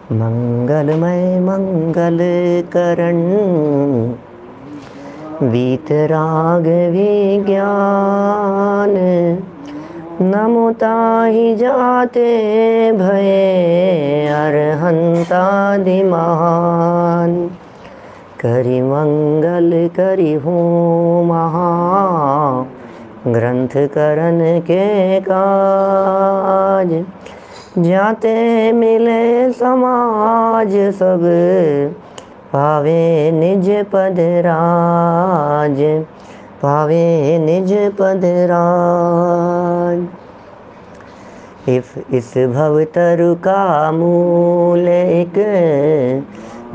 मंगलमय मंगल करण वीतराग विज्ञान नमो ताहि जाते भये अरहंतादि महान। करि मंगल करि हो महा ग्रंथ करन के काज। जाते मिले समाज सब पावे निज पद राज, पावे निज पद राज। इस भव तरु का मूल एक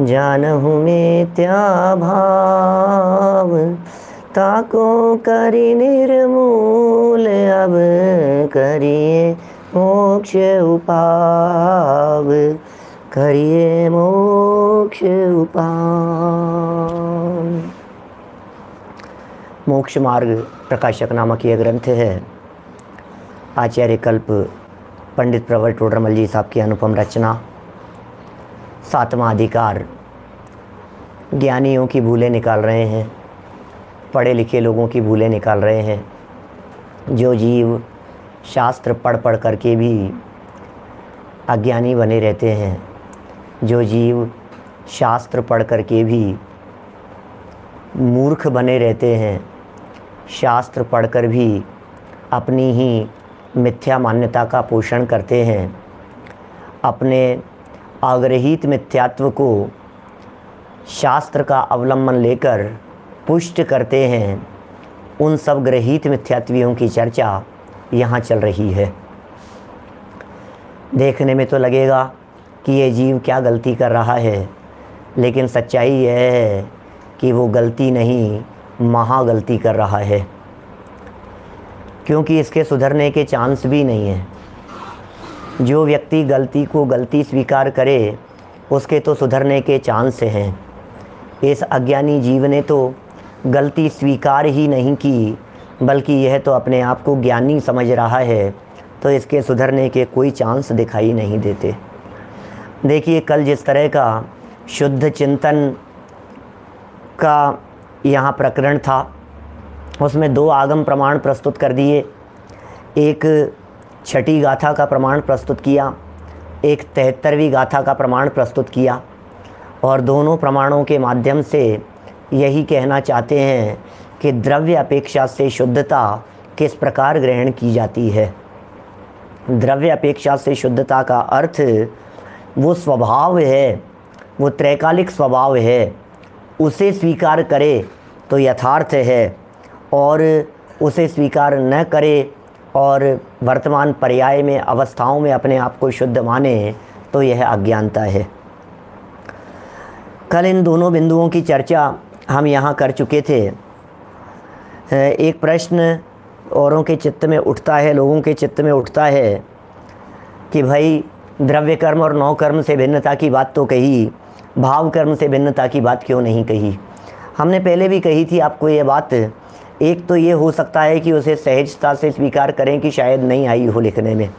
जानहु मिथ्या भाव। ताको करि निर्मूल अब करिए मोक्ष उपाव, करिए मोक्ष उपाव। मोक्ष मार्ग प्रकाशक नामक यह ग्रंथ है। आचार्य कल्प पंडित प्रवर टोडरमल जी साहब की अनुपम रचना। 7वां अधिकार ज्ञानियों की भूलें निकाल रहे हैं, पढ़े लिखे लोगों की भूलें निकाल रहे हैं। जो जीव शास्त्र पढ़ पढ़ करके भी अज्ञानी बने रहते हैं, जो जीव शास्त्र पढ़ करके भी मूर्ख बने रहते हैं, शास्त्र पढ़कर भी अपनी ही मिथ्या मान्यता का पोषण करते हैं, अपने आग्रहित मिथ्यात्व को शास्त्र का अवलंबन लेकर पुष्ट करते हैं, उन सब ग्रहित मिथ्यात्वियों की चर्चा यहाँ चल रही है। देखने में तो लगेगा कि ये जीव क्या गलती कर रहा है, लेकिन सच्चाई यह है कि वो गलती नहीं, महा गलती कर रहा है, क्योंकि इसके सुधरने के चांस भी नहीं है। जो व्यक्ति गलती को गलती स्वीकार करे उसके तो सुधरने के चांस हैं। इस अज्ञानी जीव ने तो गलती स्वीकार ही नहीं की, बल्कि यह तो अपने आप को ज्ञानी समझ रहा है, तो इसके सुधरने के कोई चांस दिखाई नहीं देते। देखिए, कल जिस तरह का शुद्ध चिंतन का यहाँ प्रकरण था, उसमें 2 आगम प्रमाण प्रस्तुत कर दिए। एक छठी गाथा का प्रमाण प्रस्तुत किया, एक 73वीं गाथा का प्रमाण प्रस्तुत किया, और दोनों प्रमाणों के माध्यम से यही कहना चाहते हैं कि द्रव्य अपेक्षा से शुद्धता किस प्रकार ग्रहण की जाती है। द्रव्य अपेक्षा से शुद्धता का अर्थ वो स्वभाव है, वो त्रैकालिक स्वभाव है, उसे स्वीकार करे तो यथार्थ है, और उसे स्वीकार न करे और वर्तमान पर्याय में अवस्थाओं में अपने आप को शुद्ध माने तो यह अज्ञानता है। कल इन दोनों बिंदुओं की चर्चा हम यहाँ कर चुके थे। एक प्रश्न औरों के चित्त में उठता है, लोगों के चित्त में उठता है कि भाई द्रव्य कर्म और नौ कर्म से भिन्नता की बात तो कही, भाव कर्म से भिन्नता की बात क्यों नहीं कही। हमने पहले भी कही थी आपको ये बात। एक तो ये हो सकता है कि उसे सहजता से स्वीकार करें कि शायद नहीं आई हो लिखने में,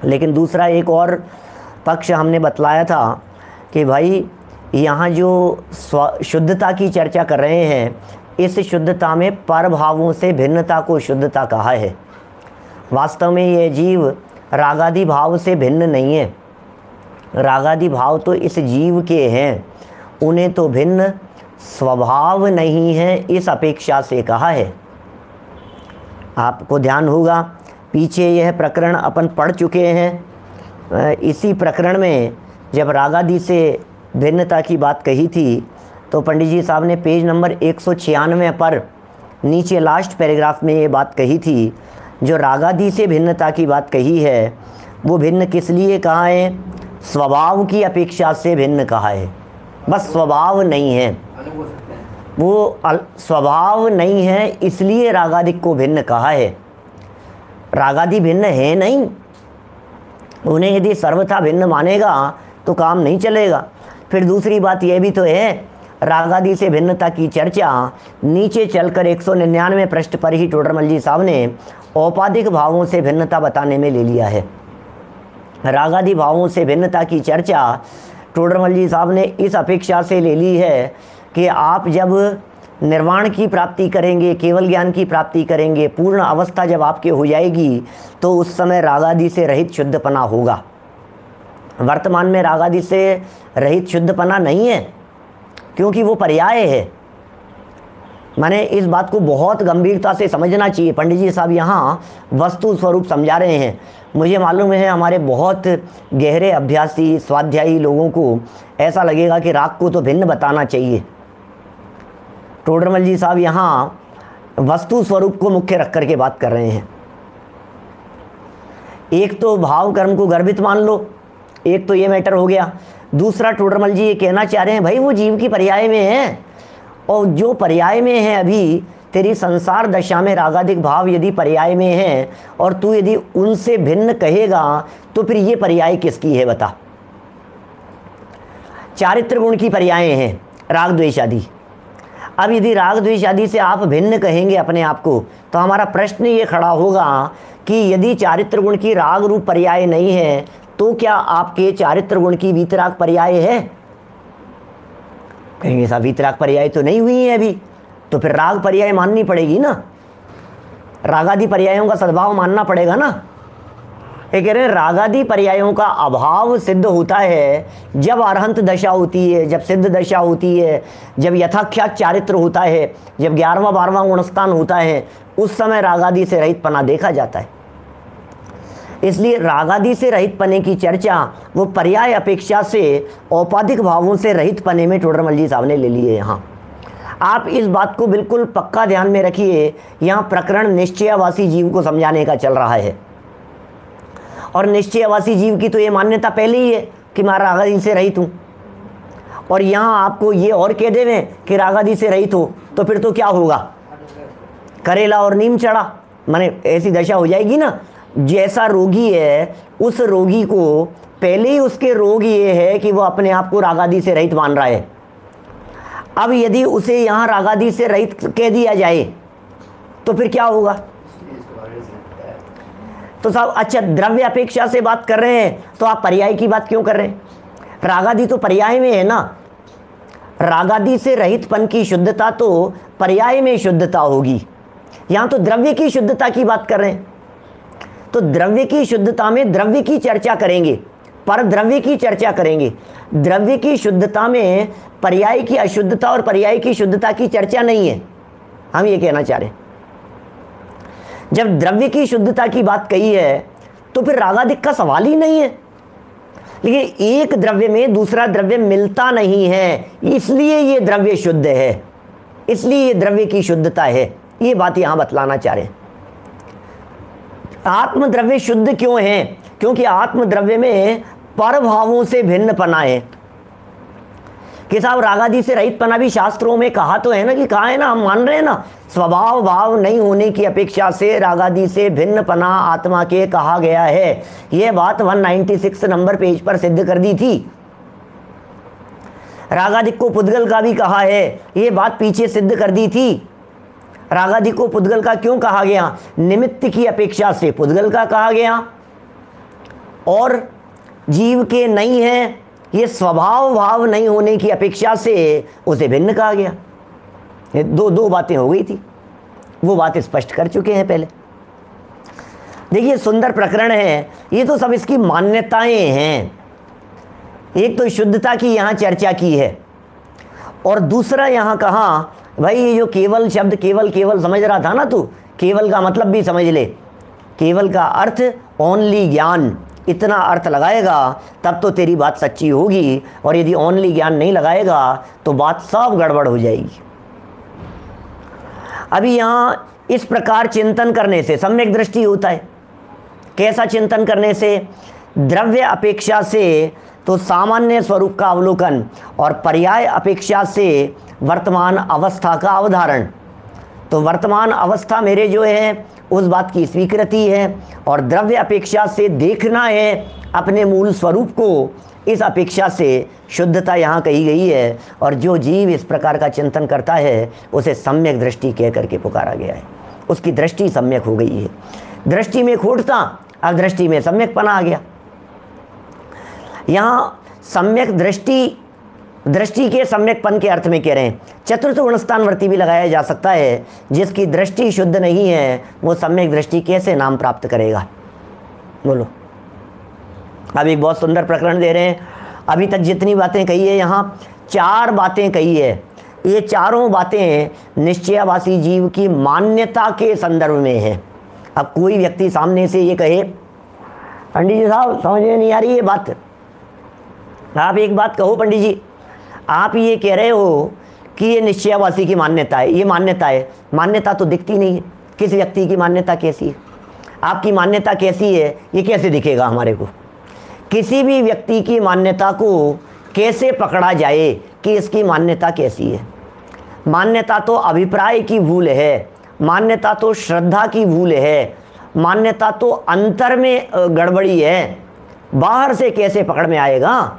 लेकिन दूसरा एक और पक्ष हमने बतलाया था कि भाई यहाँ जो शुद्धता की चर्चा कर रहे हैं, इस शुद्धता में परभावों से भिन्नता को शुद्धता कहा है। वास्तव में ये जीव रागादि भाव से भिन्न नहीं है। रागादि भाव तो इस जीव के हैं, उन्हें तो भिन्न स्वभाव नहीं है, इस अपेक्षा से कहा है। आपको ध्यान होगा पीछे यह प्रकरण अपन पढ़ चुके हैं। इसी प्रकरण में जब रागादि से भिन्नता की बात कही थी तो पंडित जी साहब ने पेज नंबर 196 पर नीचे लास्ट पैराग्राफ में ये बात कही थी। जो रागादि से भिन्नता की बात कही है वो भिन्न किस लिए कहा है? स्वभाव की अपेक्षा से भिन्न कहा है। बस स्वभाव नहीं है, वो स्वभाव नहीं है, इसलिए रागादि को भिन्न कहा है। रागादि भिन्न है नहीं, उन्हें यदि सर्वथा भिन्न मानेगा तो काम नहीं चलेगा। फिर दूसरी बात यह भी तो है, रागादि से भिन्नता की चर्चा नीचे चलकर 199 पृष्ठ पर ही टोडरमल जी साहब ने औपाधिक भावों से भिन्नता बताने में ले लिया है। रागादि भावों से भिन्नता की चर्चा टोडरमल जी साहब ने इस अपेक्षा से ले ली है कि आप जब निर्वाण की प्राप्ति करेंगे, केवल ज्ञान की प्राप्ति करेंगे, पूर्ण अवस्था जब आपके हो जाएगी, तो उस समय रागादि से रहित शुद्धपना होगा। वर्तमान में रागादि से रहित शुद्धपना नहीं है, क्योंकि वो पर्याय है। माने इस बात को बहुत गंभीरता से समझना चाहिए। पंडित जी साहब यहाँ वस्तु स्वरूप समझा रहे हैं। मुझे मालूम है हमारे बहुत गहरे अभ्यासी स्वाध्यायी लोगों को ऐसा लगेगा कि राग को तो भिन्न बताना चाहिए। टोडरमल जी साहब यहाँ वस्तु स्वरूप को मुख्य रख करके बात कर रहे हैं। एक तो भाव कर्म को गर्भित मान लो, एक तो ये मैटर हो गया। दूसरा टोडरमल जी ये कहना चाह रहे हैं भाई वो जीव की पर्याय में है, और जो पर्याय में है अभी तेरी संसार दशा में रागादिक भाव यदि पर्याय में है और तू यदि उनसे भिन्न कहेगा तो फिर ये पर्याय किसकी है बता। चारित्र गुण की पर्याय हैं राग द्वेष आदि। अब यदि राग द्वेष आदि से आप भिन्न कहेंगे अपने आप को, तो हमारा प्रश्न ये खड़ा होगा कि यदि चारित्र गुण की राग रूप पर्याय नहीं है तो क्या आपके चारित्र गुण की वीतराग पर्याय है? कहेंगे साहब वीतराग पर्याय तो नहीं हुई है अभी, तो फिर राग पर्याय माननी पड़ेगी ना, रागादि पर्यायों का सद्भाव मानना पड़ेगा ना। ये कह रहे हैं रागादि पर्यायों का अभाव सिद्ध होता है जब अरहंत दशा होती है, जब सिद्ध दशा होती है, जब यथाख्यात चारित्र होता है, जब 11वां 12वां गुणस्थान होता है, उस समय रागादि से रहित पना देखा जाता है। इसलिए रागादि से रहित पने की चर्चा वो पर्याय अपेक्षा से औपाधिक भावों से रहित पने में टोडरमल जी साहब ने ले लिए। यहाँ आप इस बात को बिल्कुल पक्का ध्यान में रखिए। यहाँ प्रकरण निश्चयावासी जीव को समझाने का चल रहा है, और निश्चयावासी जीव की तो ये मान्यता पहले ही है कि मैं रागादि से रहित हूँ, और यहाँ आपको ये और कह देवे कि रागादि से रहित हो तो फिर तो क्या होगा, करेला और नीम चढ़ा, माने ऐसी दशा हो जाएगी ना। जैसा रोगी है उस रोगी को पहले ही उसके रोग ये है कि वो अपने आप को रागादि से रहित मान रहा है। अब यदि उसे यहाँ रागादि से रहित कह दिया जाए तो फिर क्या होगा। तो साहब अच्छा द्रव्य अपेक्षा से बात कर रहे हैं तो आप पर्याय की बात क्यों कर रहे हैं? रागादि तो पर्याय में है ना। रागादि से रहितपन की शुद्धता तो पर्याय में शुद्धता होगी, यहाँ तो द्रव्य की शुद्धता की बात कर रहे हैं। तो द्रव्य की शुद्धता में द्रव्य की चर्चा करेंगे, पर द्रव्य की चर्चा करेंगे। द्रव्य की शुद्धता में पर्याय की अशुद्धता और पर्याय की शुद्धता की चर्चा नहीं है, हम ये कहना चाह रहे हैं। जब द्रव्य की शुद्धता की बात कही है तो फिर रागादिक का सवाल ही नहीं है। लेकिन एक द्रव्य में दूसरा द्रव्य मिलता नहीं है, इसलिए ये द्रव्य शुद्ध है, इसलिए ये द्रव्य की शुद्धता है। ये बात यहां बतलाना चाह रहे हैं। आत्मद्रव्य शुद्ध क्यों है? क्योंकि आत्मद्रव्य में पर भावों से भिन्न पना है। कि साहब रागादि से रहित पना भी शास्त्रों में कहा तो है ना, कि कहा है ना, हम मान रहे हैं ना, स्वभाव भाव नहीं होने की अपेक्षा से रागादि से भिन्न पना आत्मा के कहा गया है। यह बात 196 नंबर पेज पर सिद्ध कर दी थी। रागादिक को पुद्गल का भी कहा है, ये बात पीछे सिद्ध कर दी थी। रागादि को पुद्गल का क्यों कहा गया? निमित्त की अपेक्षा से पुद्गल का कहा गया, और जीव के नहीं है ये स्वभाव भाव नहीं होने की अपेक्षा से उसे भिन्न कहा गया। ये दो बातें हो गई थी, वो बात स्पष्ट कर चुके हैं पहले। देखिए सुंदर प्रकरण है, ये तो सब इसकी मान्यताएं हैं। एक तो शुद्धता की यहाँ चर्चा की है, और दूसरा यहाँ कहा भाई ये जो केवल शब्द, केवल केवल समझ रहा था ना तू, केवल का मतलब भी समझ ले। केवल का अर्थ ओनली ज्ञान, इतना अर्थ लगाएगा तब तो तेरी बात सच्ची होगी, और यदि ओनली ज्ञान नहीं लगाएगा तो बात सब गड़बड़ हो जाएगी। अभी यहाँ इस प्रकार चिंतन करने से सम्यक दृष्टि होता है। कैसा चिंतन करने से? द्रव्य अपेक्षा से तो सामान्य स्वरूप का अवलोकन, और पर्याय अपेक्षा से वर्तमान अवस्था का अवधारण। तो वर्तमान अवस्था मेरे जो है उस बात की स्वीकृति है, और द्रव्य अपेक्षा से देखना है अपने मूल स्वरूप को, इस अपेक्षा से शुद्धता यहाँ कही गई है। और जो जीव इस प्रकार का चिंतन करता है उसे सम्यक दृष्टि कह करके पुकारा गया है। उसकी दृष्टि सम्यक हो गई है। दृष्टि में खोटता, अब दृष्टि में सम्यकपना आ गया। यहाँ सम्यक दृष्टि के सम्यकपन के अर्थ में कह रहे हैं। चतुर्थ गुणस्थानवर्ती भी लगाया जा सकता है। जिसकी दृष्टि शुद्ध नहीं है वो सम्यक दृष्टि कैसे नाम प्राप्त करेगा? बोलो। अब एक बहुत सुंदर प्रकरण दे रहे हैं। अभी तक जितनी बातें कही है, यहाँ 4 बातें कही है। ये चारों बातें निश्चयावासी जीव की मान्यता के संदर्भ में है। अब कोई व्यक्ति सामने से ये कहे, पंडित जी साहब समझ में नहीं आ रही ये बात, आप एक बात कहो पंडित जी, आप ये कह रहे हो कि ये निश्चयावासी की मान्यता है, ये मान्यता है, मान्यता तो दिखती नहीं है। किस व्यक्ति की मान्यता कैसी है? आपकी मान्यता कैसी है ये कैसे दिखेगा हमारे को? किसी भी व्यक्ति की मान्यता को कैसे पकड़ा जाए कि इसकी मान्यता कैसी है? मान्यता तो अभिप्राय की भूल है, मान्यता तो श्रद्धा की भूल है, मान्यता तो अंतर में गड़बड़ी है, बाहर से कैसे पकड़ में आएगा?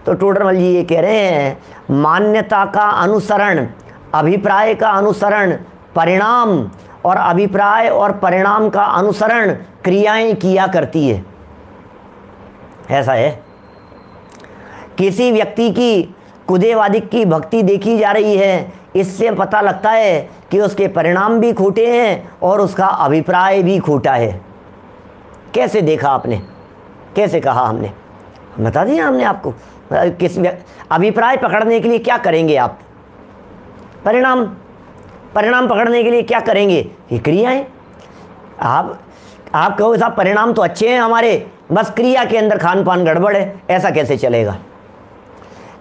तो टोडरमल जी ये कह रहे हैं, मान्यता का अनुसरण, अभिप्राय का अनुसरण, परिणाम और अभिप्राय और परिणाम का अनुसरण क्रियाएं किया करती है। ऐसा है। किसी व्यक्ति की कुदेवादिक की भक्ति देखी जा रही है, इससे पता लगता है कि उसके परिणाम भी खोटे हैं और उसका अभिप्राय भी खोटा है। कैसे देखा आपने? कैसे कहा हमने? बता दिया हमने आपको। किस अभिप्राय पकड़ने के लिए क्या करेंगे आप? परिणाम पकड़ने के लिए क्या करेंगे? ये क्रियाएं। आप कहो साहब परिणाम तो अच्छे हैं हमारे, बस क्रिया के अंदर खान पान गड़बड़ है, ऐसा कैसे चलेगा?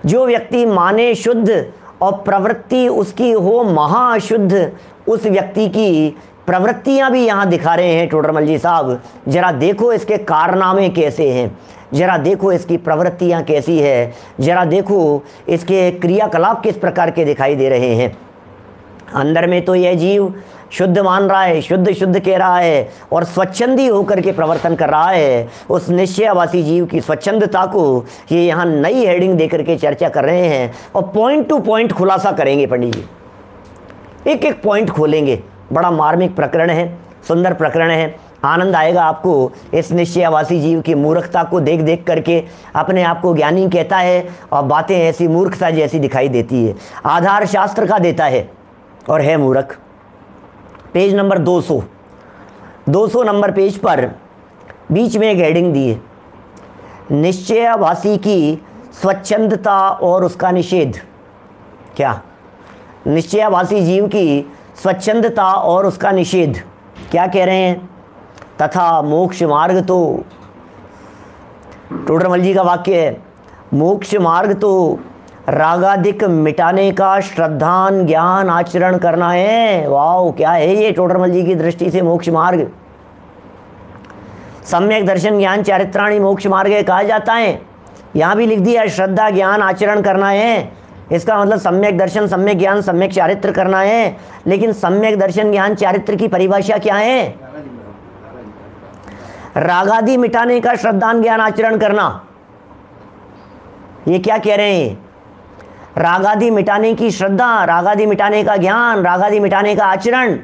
जो व्यक्ति माने शुद्ध और प्रवृत्ति उसकी हो महाशुद्ध, उस व्यक्ति की प्रवृत्तियां भी यहाँ दिखा रहे हैं टोडरमल जी साहब। जरा देखो इसके कारनामे कैसे हैं, जरा देखो इसकी प्रवृत्तियां कैसी है, जरा देखो इसके क्रियाकलाप किस प्रकार के दिखाई दे रहे हैं। अंदर में तो यह जीव शुद्ध मान रहा है, शुद्ध कह रहा है और स्वच्छंदी होकर के प्रवर्तन कर रहा है। उस निश्चयावासी जीव की स्वच्छंदता को ये यहाँ नई हेडिंग देकर के चर्चा कर रहे हैं और पॉइंट टू पॉइंट खुलासा करेंगे पंडित जी। एक एक पॉइंट खोलेंगे। बड़ा मार्मिक प्रकरण है, सुंदर प्रकरण है। आनंद आएगा आपको इस निश्चयावासी जीव की मूर्खता को देख देख करके। अपने आप को ज्ञानी कहता है और बातें ऐसी मूर्खता जैसी दिखाई देती है। आधार शास्त्र का देता है और है मूर्ख। पेज नंबर 200 नंबर पेज पर बीच में एक हेडिंग दी है, निश्चयावासी की स्वच्छंदता और उसका निषेध। क्या? निश्चयावासी जीव की स्वच्छंदता और उसका निषेध। क्या कह रहे हैं? तथा मोक्ष मार्ग तो, टोडरमल जी का वाक्य है, मोक्ष मार्ग तो रागादिक मिटाने का श्रद्धान ज्ञान आचरण करना है। वाह, क्या है ये टोडरमल जी की दृष्टि से मोक्ष मार्ग? सम्यक दर्शन ज्ञान चारित्राणी मोक्ष मार्ग कहा जाता है। यहाँ भी लिख दिया श्रद्धा ज्ञान आचरण करना है। इसका मतलब सम्यक दर्शन, सम्यक ज्ञान, सम्यक चारित्र करना है। लेकिन सम्यक दर्शन ज्ञान चारित्र की परिभाषा क्या है? रागादि मिटाने का श्रद्धान ज्ञान आचरण करना। ये क्या कह रहे हैं? रागादि मिटाने की श्रद्धा, रागादि मिटाने का ज्ञान, रागादि मिटाने का आचरण।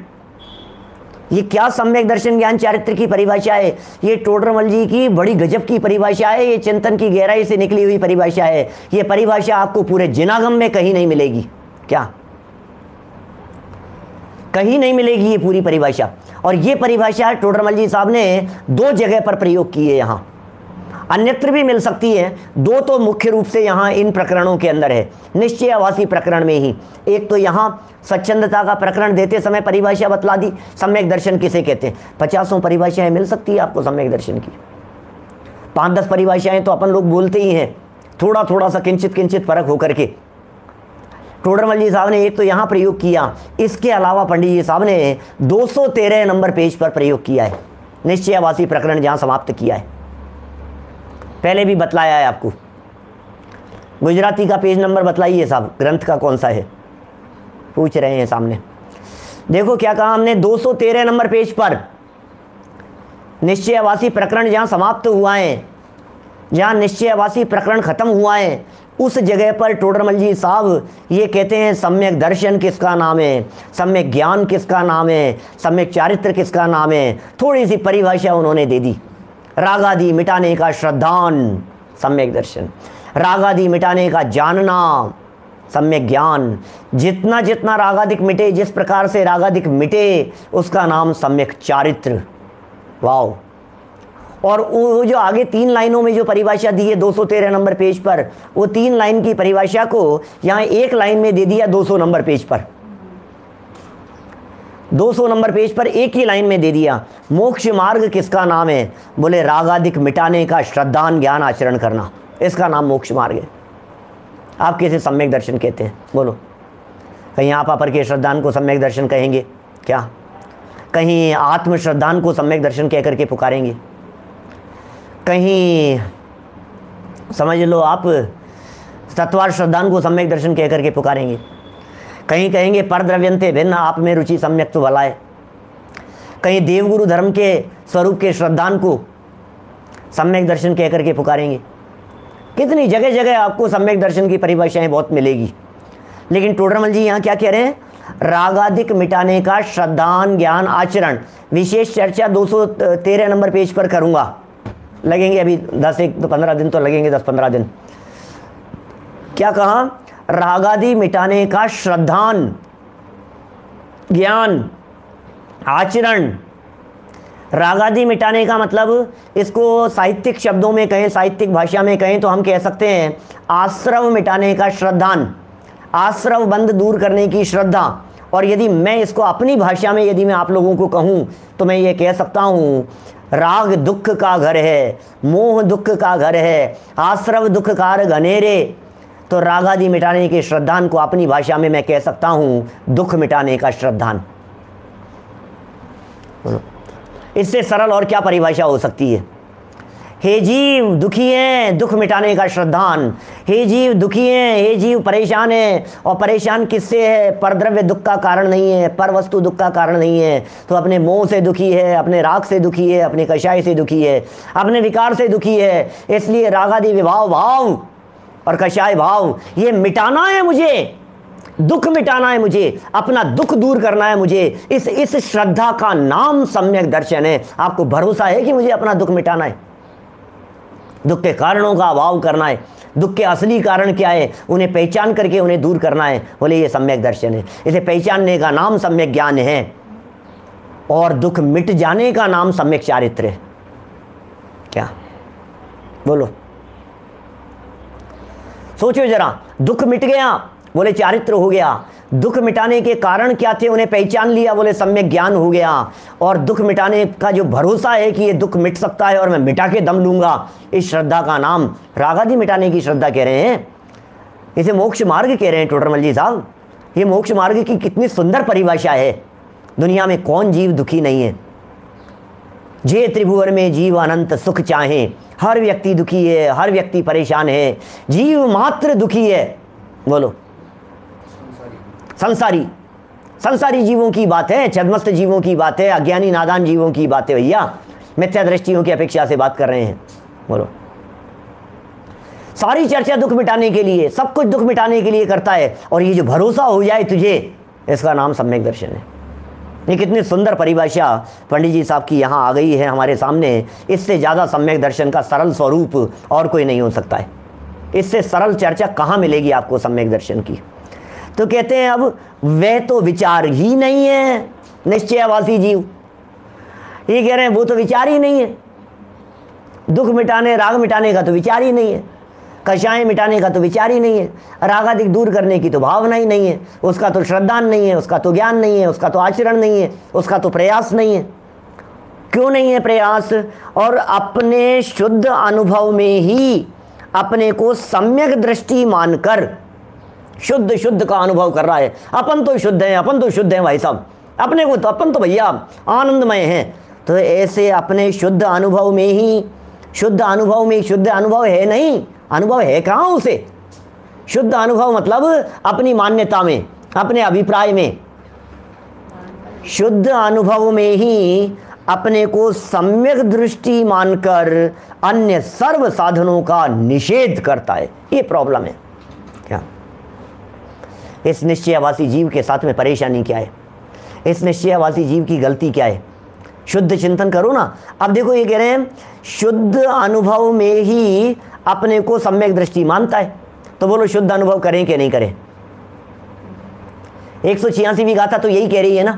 ये क्या सम्यक दर्शन ज्ञान चारित्र की परिभाषा है? ये टोडरमल जी की बड़ी गजब की परिभाषा है। ये चिंतन की गहराई से निकली हुई परिभाषा है। ये परिभाषा आपको पूरे जिनागम में कहीं नहीं मिलेगी। क्या? कहीं नहीं मिलेगी ये पूरी परिभाषा। और ये परिभाषा टोडरमल जी साहब ने 2 जगह पर प्रयोग की है। यहाँ अन्यत्र भी मिल सकती है, 2 तो मुख्य रूप से यहाँ इन प्रकरणों के अंदर है। निश्चयावासी प्रकरण में ही एक तो यहाँ स्वच्छंदता का प्रकरण देते समय परिभाषा बतला दी, सम्यक दर्शन किसे कहते हैं। 50 परिभाषाएं मिल सकती है आपको सम्यक दर्शन की। 5-10 परिभाषाएं तो अपन लोग बोलते ही हैं, थोड़ा थोड़ा सा किंचित फर्क होकर के। टोडरमल जी साहब ने एक तो यहाँ प्रयोग किया, इसके अलावा पंडित जी साहब ने 213 नंबर पेज पर प्रयोग किया है। निश्चयावासी प्रकरण जहाँ समाप्त किया है, पहले भी बतलाया है आपको। गुजराती का पेज नंबर बतलाइए साहब, ग्रंथ का कौन सा है? पूछ रहे हैं सामने। देखो क्या कहा हमने, 213 नंबर पेज पर निश्चयावासी प्रकरण जहाँ समाप्त हुआ है, जहाँ निश्चयावासी प्रकरण खत्म हुआ है, उस जगह पर टोडरमल जी साहब ये कहते हैं सम्यक दर्शन किसका नाम है, सम्यक ज्ञान किसका नाम है, सम्यक चारित्र किसका नाम है। थोड़ी सी परिभाषा उन्होंने दे दी। रागादि मिटाने का श्रद्धान, सम्यक दर्शन। राग आदि मिटाने का जानना, सम्यक ज्ञान। जितना जितना रागादिक मिटे, जिस प्रकार से रागादिक मिटे, उसका नाम सम्यक चारित्र। वाओ। और वो जो आगे 3 लाइनों में जो परिभाषा दी है 213 नंबर पेज पर, वो 3 लाइन की परिभाषा को यहाँ 1 लाइन में दे दिया 200 नंबर पेज पर। 200 नंबर पेज पर एक ही लाइन में दे दिया। मोक्ष मार्ग किसका नाम है? बोले रागादिक मिटाने का श्रद्धान ज्ञान आचरण करना, इसका नाम मोक्ष मार्ग है। आप कैसे सम्यक दर्शन कहते हैं? बोलो। कहीं आप अपर के श्रद्धान को सम्यक दर्शन कहेंगे क्या? कहीं आत्म श्रद्धान को सम्यक दर्शन कह करके पुकारेंगे? कहीं समझ लो आप तत्वार श्रद्धान को सम्यक दर्शन कह करके पुकारेंगे? कहीं कहेंगे पर द्रव्यंते भिन्न आप में रुचि सम्यक तो भला है? कहीं देवगुरु धर्म के स्वरूप के श्रद्धान को सम्यक दर्शन कह करके पुकारेंगे? कितनी जगह जगह आपको सम्यक दर्शन की परिभाषाएं बहुत मिलेगी। लेकिन टोडरमल जी यहाँ क्या कह रहे हैं? रागादिक मिटाने का श्रद्धान ज्ञान आचरण। विशेष चर्चा 213 नंबर पेज पर करूँगा। लगेंगे अभी 10-15 दिन तो लगेंगे, 10-15 दिन। क्या कहा? रागादि मिटाने का श्रद्धान ज्ञान आचरण। रागादि मिटाने का मतलब, इसको साहित्यिक शब्दों में कहें, साहित्यिक भाषा में कहें तो हम कह सकते हैं आश्रव मिटाने का श्रद्धान, आश्रव बंध दूर करने की श्रद्धा। और यदि मैं इसको अपनी भाषा में यदि मैं आप लोगों को कहूँ तो मैं ये कह सकता हूँ, राग दुख का घर है, मोह दुख का घर है, आश्रव दुख कार घनेरे। तो रागादि मिटाने के श्रद्धान को अपनी भाषा में मैं कह सकता हूँ दुख मिटाने का श्रद्धान। इससे सरल और क्या परिभाषा हो सकती है? हे जीव दुखी हैं, दुख मिटाने का श्रद्धान। हे जीव दुखी हैं, हे जीव परेशान है। और परेशान किससे है? परद्रव्य दुख का कारण नहीं है, पर वस्तु दुख का कारण नहीं है। तो अपने मोह से दुखी है, अपने राग से दुखी है, अपने कषाय से दुखी है, अपने विकार से दुखी है। इसलिए रागादि विभाव भाव और कषाय भाव ये मिटाना है मुझे, दुख मिटाना है मुझे, अपना दुख दूर करना है मुझे। इस श्रद्धा का नाम सम्यक दर्शन है। आपको भरोसा है कि मुझे अपना दुख मिटाना है, दुख के कारणों का अभाव करना है, दुख के असली कारण क्या है उन्हें पहचान करके उन्हें दूर करना है। बोले ये सम्यक दर्शन है। इसे पहचानने का नाम सम्यक ज्ञान है और दुख मिट जाने का नाम सम्यक चारित्र है। क्या? बोलो, सोचो जरा। दुख मिट गया, बोले चारित्र हो गया। दुख मिटाने के कारण क्या थे उन्हें पहचान लिया, बोले सम्यक ज्ञान हो गया। और दुख मिटाने का जो भरोसा है कि ये दुख मिट सकता है और मैं मिटा के दम लूंगा, इस श्रद्धा का नाम रागादि मिटाने की श्रद्धा कह रहे हैं। इसे मोक्ष मार्ग कह रहे हैं टोडरमल जी साहब। ये मोक्ष मार्ग की कितनी सुंदर परिभाषा है। दुनिया में कौन जीव दुखी नहीं है? जे त्रिभुवन में जीव अनंत सुख चाहे। हर व्यक्ति दुखी है, हर व्यक्ति परेशान है, जीव मात्र दुखी है। बोलो, संसारी जीवों की बात है, छद्मस्त जीवों की बात है, अज्ञानी नादान जीवों की बात है भैया। मिथ्या दृष्टियों की अपेक्षा से बात कर रहे हैं। बोलो, सारी चर्चा दुख मिटाने के लिए, सब कुछ दुख मिटाने के लिए करता है। और ये जो भरोसा हो जाए तुझे, इसका नाम सम्यक दर्शन है। ये कितनी सुंदर परिभाषा पंडित जी साहब की यहाँ आ गई है हमारे सामने। इससे ज़्यादा सम्यक दर्शन का सरल स्वरूप और कोई नहीं हो सकता है। इससे सरल चर्चा कहाँ मिलेगी आपको सम्यक दर्शन की? तो कहते हैं अब वह तो विचार ही नहीं है निश्चयावासी जीव। ये कह रहे हैं वो तो विचार ही नहीं है। दुख मिटाने, राग मिटाने का तो विचार ही नहीं है, कषाय मिटाने का तो विचार ही नहीं है, रागादिक दूर करने की तो भावना ही नहीं है, उसका तो श्रद्धान नहीं है, उसका तो ज्ञान नहीं है, उसका तो आचरण नहीं है, उसका तो प्रयास नहीं है। क्यों नहीं है प्रयास? और अपने शुद्ध अनुभव में ही अपने को सम्यक दृष्टि मानकर शुद्ध का अनुभव कर रहा है। अपन तो शुद्ध हैं, अपन तो शुद्ध हैं भाई साहब, अपने को तो अपन तो भैया आनंदमय हैं। तो ऐसे अपने शुद्ध अनुभव में ही, शुद्ध अनुभव है नहीं, अनुभव है कहाँ उसे? शुद्ध अनुभव मतलब अपनी मान्यता में, अपने अभिप्राय में। शुद्ध अनुभव में ही अपने को सम्यक दृष्टि मानकर अन्य सर्व साधनों का निषेध करता है। ये प्रॉब्लम है। क्या इस निश्चयावासी जीव के साथ में परेशानी क्या है? इस निश्चयावासी जीव की गलती क्या है? शुद्ध चिंतन करो ना। अब देखो ये कह रहे हैं शुद्ध अनुभव में ही अपने को सम्यक दृष्टि मानता है। तो बोलो शुद्ध अनुभव करें कि नहीं करें? 186वीं गाथा तो यही कह रही है ना।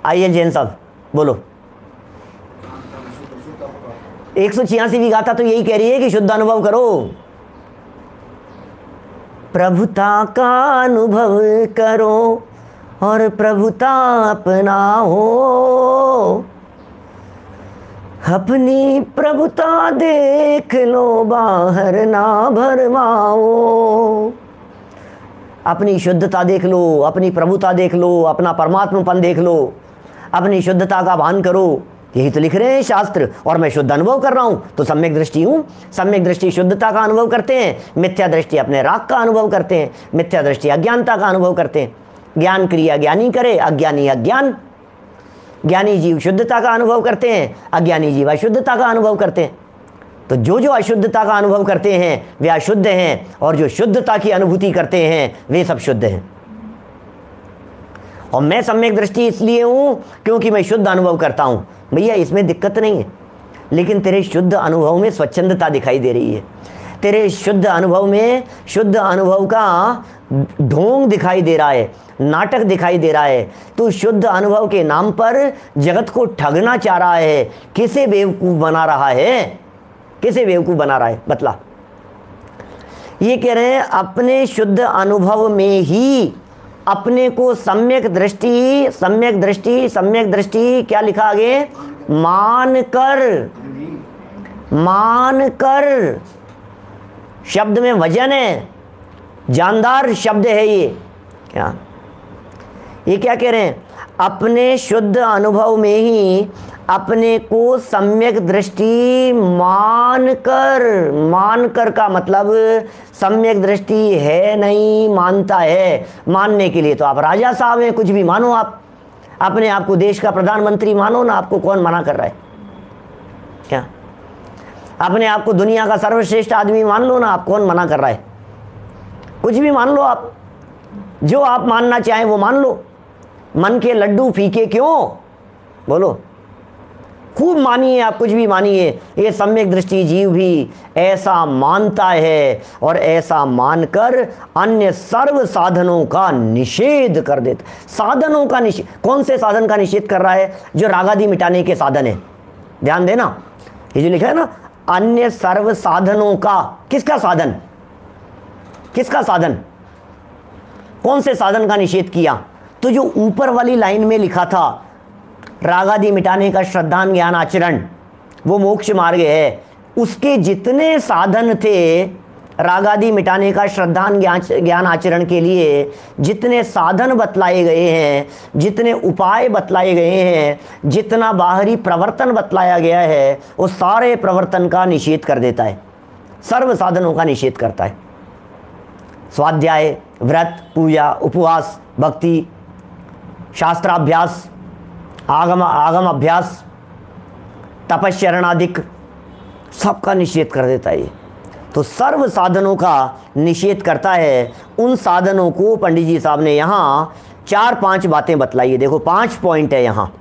आइए जैन साहब बोलो। 186वीं गाथा तो यही कह रही है कि शुद्ध अनुभव करो, प्रभुता का अनुभव करो और प्रभुता अपनाओ, अपनी प्रभुता देख लो बाहर ना भरमाओ। अपनी शुद्धता देख लो, अपनी प्रभुता देख लो, अपना परमात्मपन देख लो, अपनी शुद्धता का भान करो। यही तो लिख रहे हैं शास्त्र। और मैं शुद्ध अनुभव कर रहा हूँ तो सम्यक दृष्टि हूँ। सम्यक दृष्टि शुद्धता का अनुभव करते हैं, मिथ्या दृष्टि अपने राग का अनुभव करते हैं, मिथ्या दृष्टि अज्ञानता का अनुभव करते हैं। ज्ञान क्रिया ज्ञानी करे, अज्ञानी अज्ञान। ज्ञानी जीव शुद्धता का अनुभव करते हैं, अज्ञानी जीव अशुद्धता का अनुभव करते हैं। तो जो अशुद्धता का अनुभव करते हैं वे अशुद्ध हैं, और जो शुद्धता की अनुभूति करते हैं वे सब शुद्ध हैं। और मैं सम्यक दृष्टि इसलिए हूं क्योंकि मैं शुद्ध अनुभव करता हूं। भैया इसमें दिक्कत नहीं है, लेकिन तेरे शुद्ध अनुभव में स्वच्छंदता दिखाई दे रही है। तेरे शुद्ध अनुभव में शुद्ध अनुभव का ढोंग दिखाई दे रहा है, नाटक दिखाई दे रहा है। तू शुद्ध अनुभव के नाम पर जगत को ठगना चाह रहा है। किसे बेवकूफ बना रहा है? किसे बेवकूफ बना रहा है बतला। ये कह रहे हैं अपने शुद्ध अनुभव में ही अपने को सम्यक दृष्टि, सम्यक दृष्टि, सम्यक दृष्टि क्या लिखा आगे? मान कर, मान कर। शब्द में वजन है, जानदार शब्द है ये। क्या ये क्या कह रहे हैं? अपने शुद्ध अनुभव में ही अपने को सम्यक दृष्टि मान कर। मान कर का मतलब सम्यक दृष्टि है नहीं, मानता है। मानने के लिए तो आप राजा साहब हैं, कुछ भी मानो आप। अपने आप को देश का प्रधानमंत्री मानो ना, आपको कौन मना कर रहा है? क्या अपने आप को दुनिया का सर्वश्रेष्ठ आदमी मान लो ना, आप कौन मना कर रहा है? कुछ भी मान लो आप, जो आप मानना चाहें वो मान लो। मन के लड्डू फीके क्यों? बोलो, खूब मानिए आप, कुछ भी मानिए। ये सम्यक दृष्टि जीव भी ऐसा मानता है और ऐसा मानकर अन्य सर्व साधनों का निषेध कर देता। साधनों का निषेध, कौन से साधन का निषेध कर रहा है? जो रागादि मिटाने के साधन है। ध्यान देना, ये जो लिखा है ना, अन्य सर्व साधनों का। किसका साधन? किसका साधन? कौन से साधन का निषेध किया? तो जो ऊपर वाली लाइन में लिखा था रागादि मिटाने का श्रद्धान ज्ञान आचरण, वो मोक्ष मार्ग है। उसके जितने साधन थे रागादि मिटाने का श्रद्धान ज्ञान आचरण के लिए, जितने साधन बतलाए गए हैं, जितने उपाय बतलाए गए हैं, जितना बाहरी प्रवर्तन बतलाया गया है, वो सारे प्रवर्तन का निषेध कर देता है। सर्व साधनों का निषेध करता है। स्वाध्याय, व्रत, पूजा, उपवास, भक्ति, शास्त्राभ्यास, आगम अभ्यास, तपश्चरणादिक, सबका निषेध कर देता है। तो सर्व साधनों का निषेध करता है। उन साधनों को पंडित जी साहब ने यहाँ 4-5 बातें बतलाई है। देखो 5 पॉइंट है यहाँ,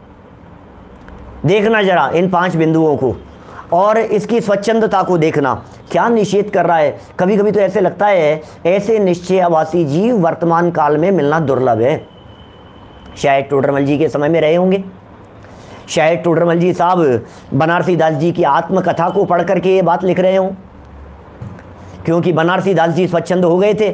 देखना जरा इन 5 बिंदुओं को और इसकी स्वच्छंदता को देखना, क्या निषेध कर रहा है। कभी कभी तो ऐसे लगता है ऐसे निश्चयावासी जीव वर्तमान काल में मिलना दुर्लभ है। शायद टोडरमल जी के समय में रहे होंगे, शायद टोडरमल जी साहब बनारसी दास जी की आत्मकथा को पढ़ करके ये बात लिख रहे हों, क्योंकि बनारसी दास जी स्वच्छंद हो गए थे।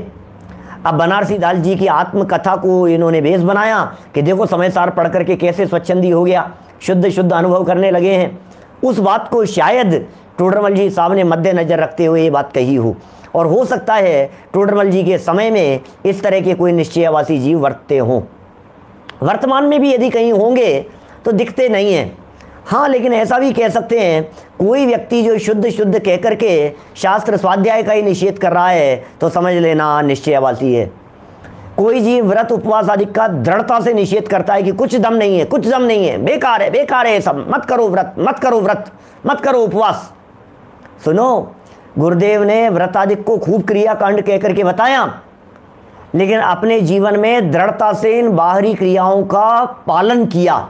अब बनारसी दास जी की आत्मकथा को इन्होंने बेस बनाया कि देखो समय सार पढ़ करके कैसे स्वच्छंदी हो गया, शुद्ध शुद्ध अनुभव करने लगे हैं। उस बात को शायद टोडरमल जी साहब ने मद्देनजर रखते हुए ये बात कही हो, और हो सकता है टोडरमल जी के समय में इस तरह के कोई निश्चयवासी जीव वर्तते हों। वर्तमान में भी यदि कहीं होंगे तो दिखते नहीं हैं। हाँ, लेकिन ऐसा भी कह सकते हैं कोई व्यक्ति जो शुद्ध शुद्ध कह करके शास्त्र स्वाध्याय का ही निषेध कर रहा है तो समझ लेना निश्चयवासी है। कोई जीव व्रत उपवास आदि का दृढ़ता से निषेध करता है कि कुछ दम नहीं है, कुछ दम नहीं है, बेकार है, बेकार है सब, मत करो व्रत, मत करो व्रत, मत करो उपवास। सुनो, गुरुदेव ने व्रत आदि को खूब क्रियाकांड कह करके बताया, लेकिन अपने जीवन में दृढ़ता से इन बाहरी क्रियाओं का पालन किया।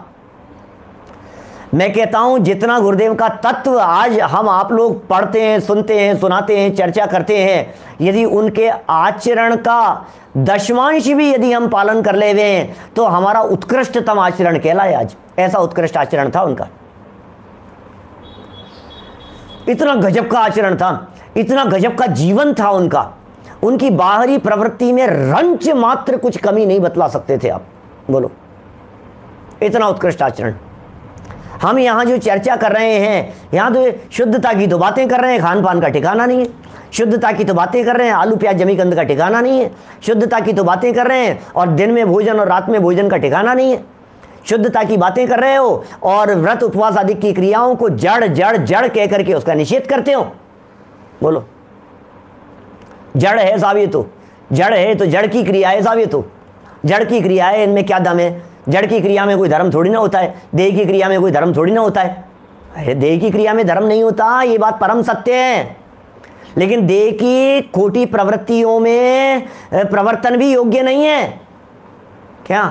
मैं कहता हूं जितना गुरुदेव का तत्व आज हम आप लोग पढ़ते हैं, सुनते हैं, सुनाते हैं, चर्चा करते हैं, यदि उनके आचरण का दशमांश भी यदि हम पालन कर ले हुए हैं तो हमारा उत्कृष्टतम आचरण कहलाए। आज ऐसा उत्कृष्ट आचरण था उनका, इतना गजब का आचरण था, इतना गजब का जीवन था उनका। उनकी बाहरी प्रवृत्ति में रंच मात्र कुछ कमी नहीं बतला सकते थे आप, बोलो, इतना उत्कृष्ट आचरण। हम यहाँ जो चर्चा कर रहे हैं, यहाँ तो शुद्धता की तो बातें कर रहे हैं, खान पान का ठिकाना नहीं है। शुद्धता की तो बातें कर रहे हैं, आलू प्याज जमी कंद का ठिकाना नहीं है। शुद्धता की तो बातें कर रहे हैं और दिन में भोजन और रात में भोजन का ठिकाना नहीं है। शुद्धता की बातें कर रहे हो और व्रत उपवास आदि की क्रियाओं को जड़ जड़ जड़ कह करके उसका निषेध करते हो। बोलो, जड़ है साहब, ये तो जड़ है, तो जड़ की क्रिया है साहब, ये तो जड़ की क्रिया है, इनमें क्या दम है? जड़ की क्रिया में कोई धर्म थोड़ी ना होता है, देह की क्रिया में कोई धर्म थोड़ी ना होता है। अरे देह की क्रिया में धर्म नहीं होता, ये बात परम सत्य है, लेकिन देह की खोटी प्रवृत्तियों में प्रवर्तन भी योग्य नहीं है। क्या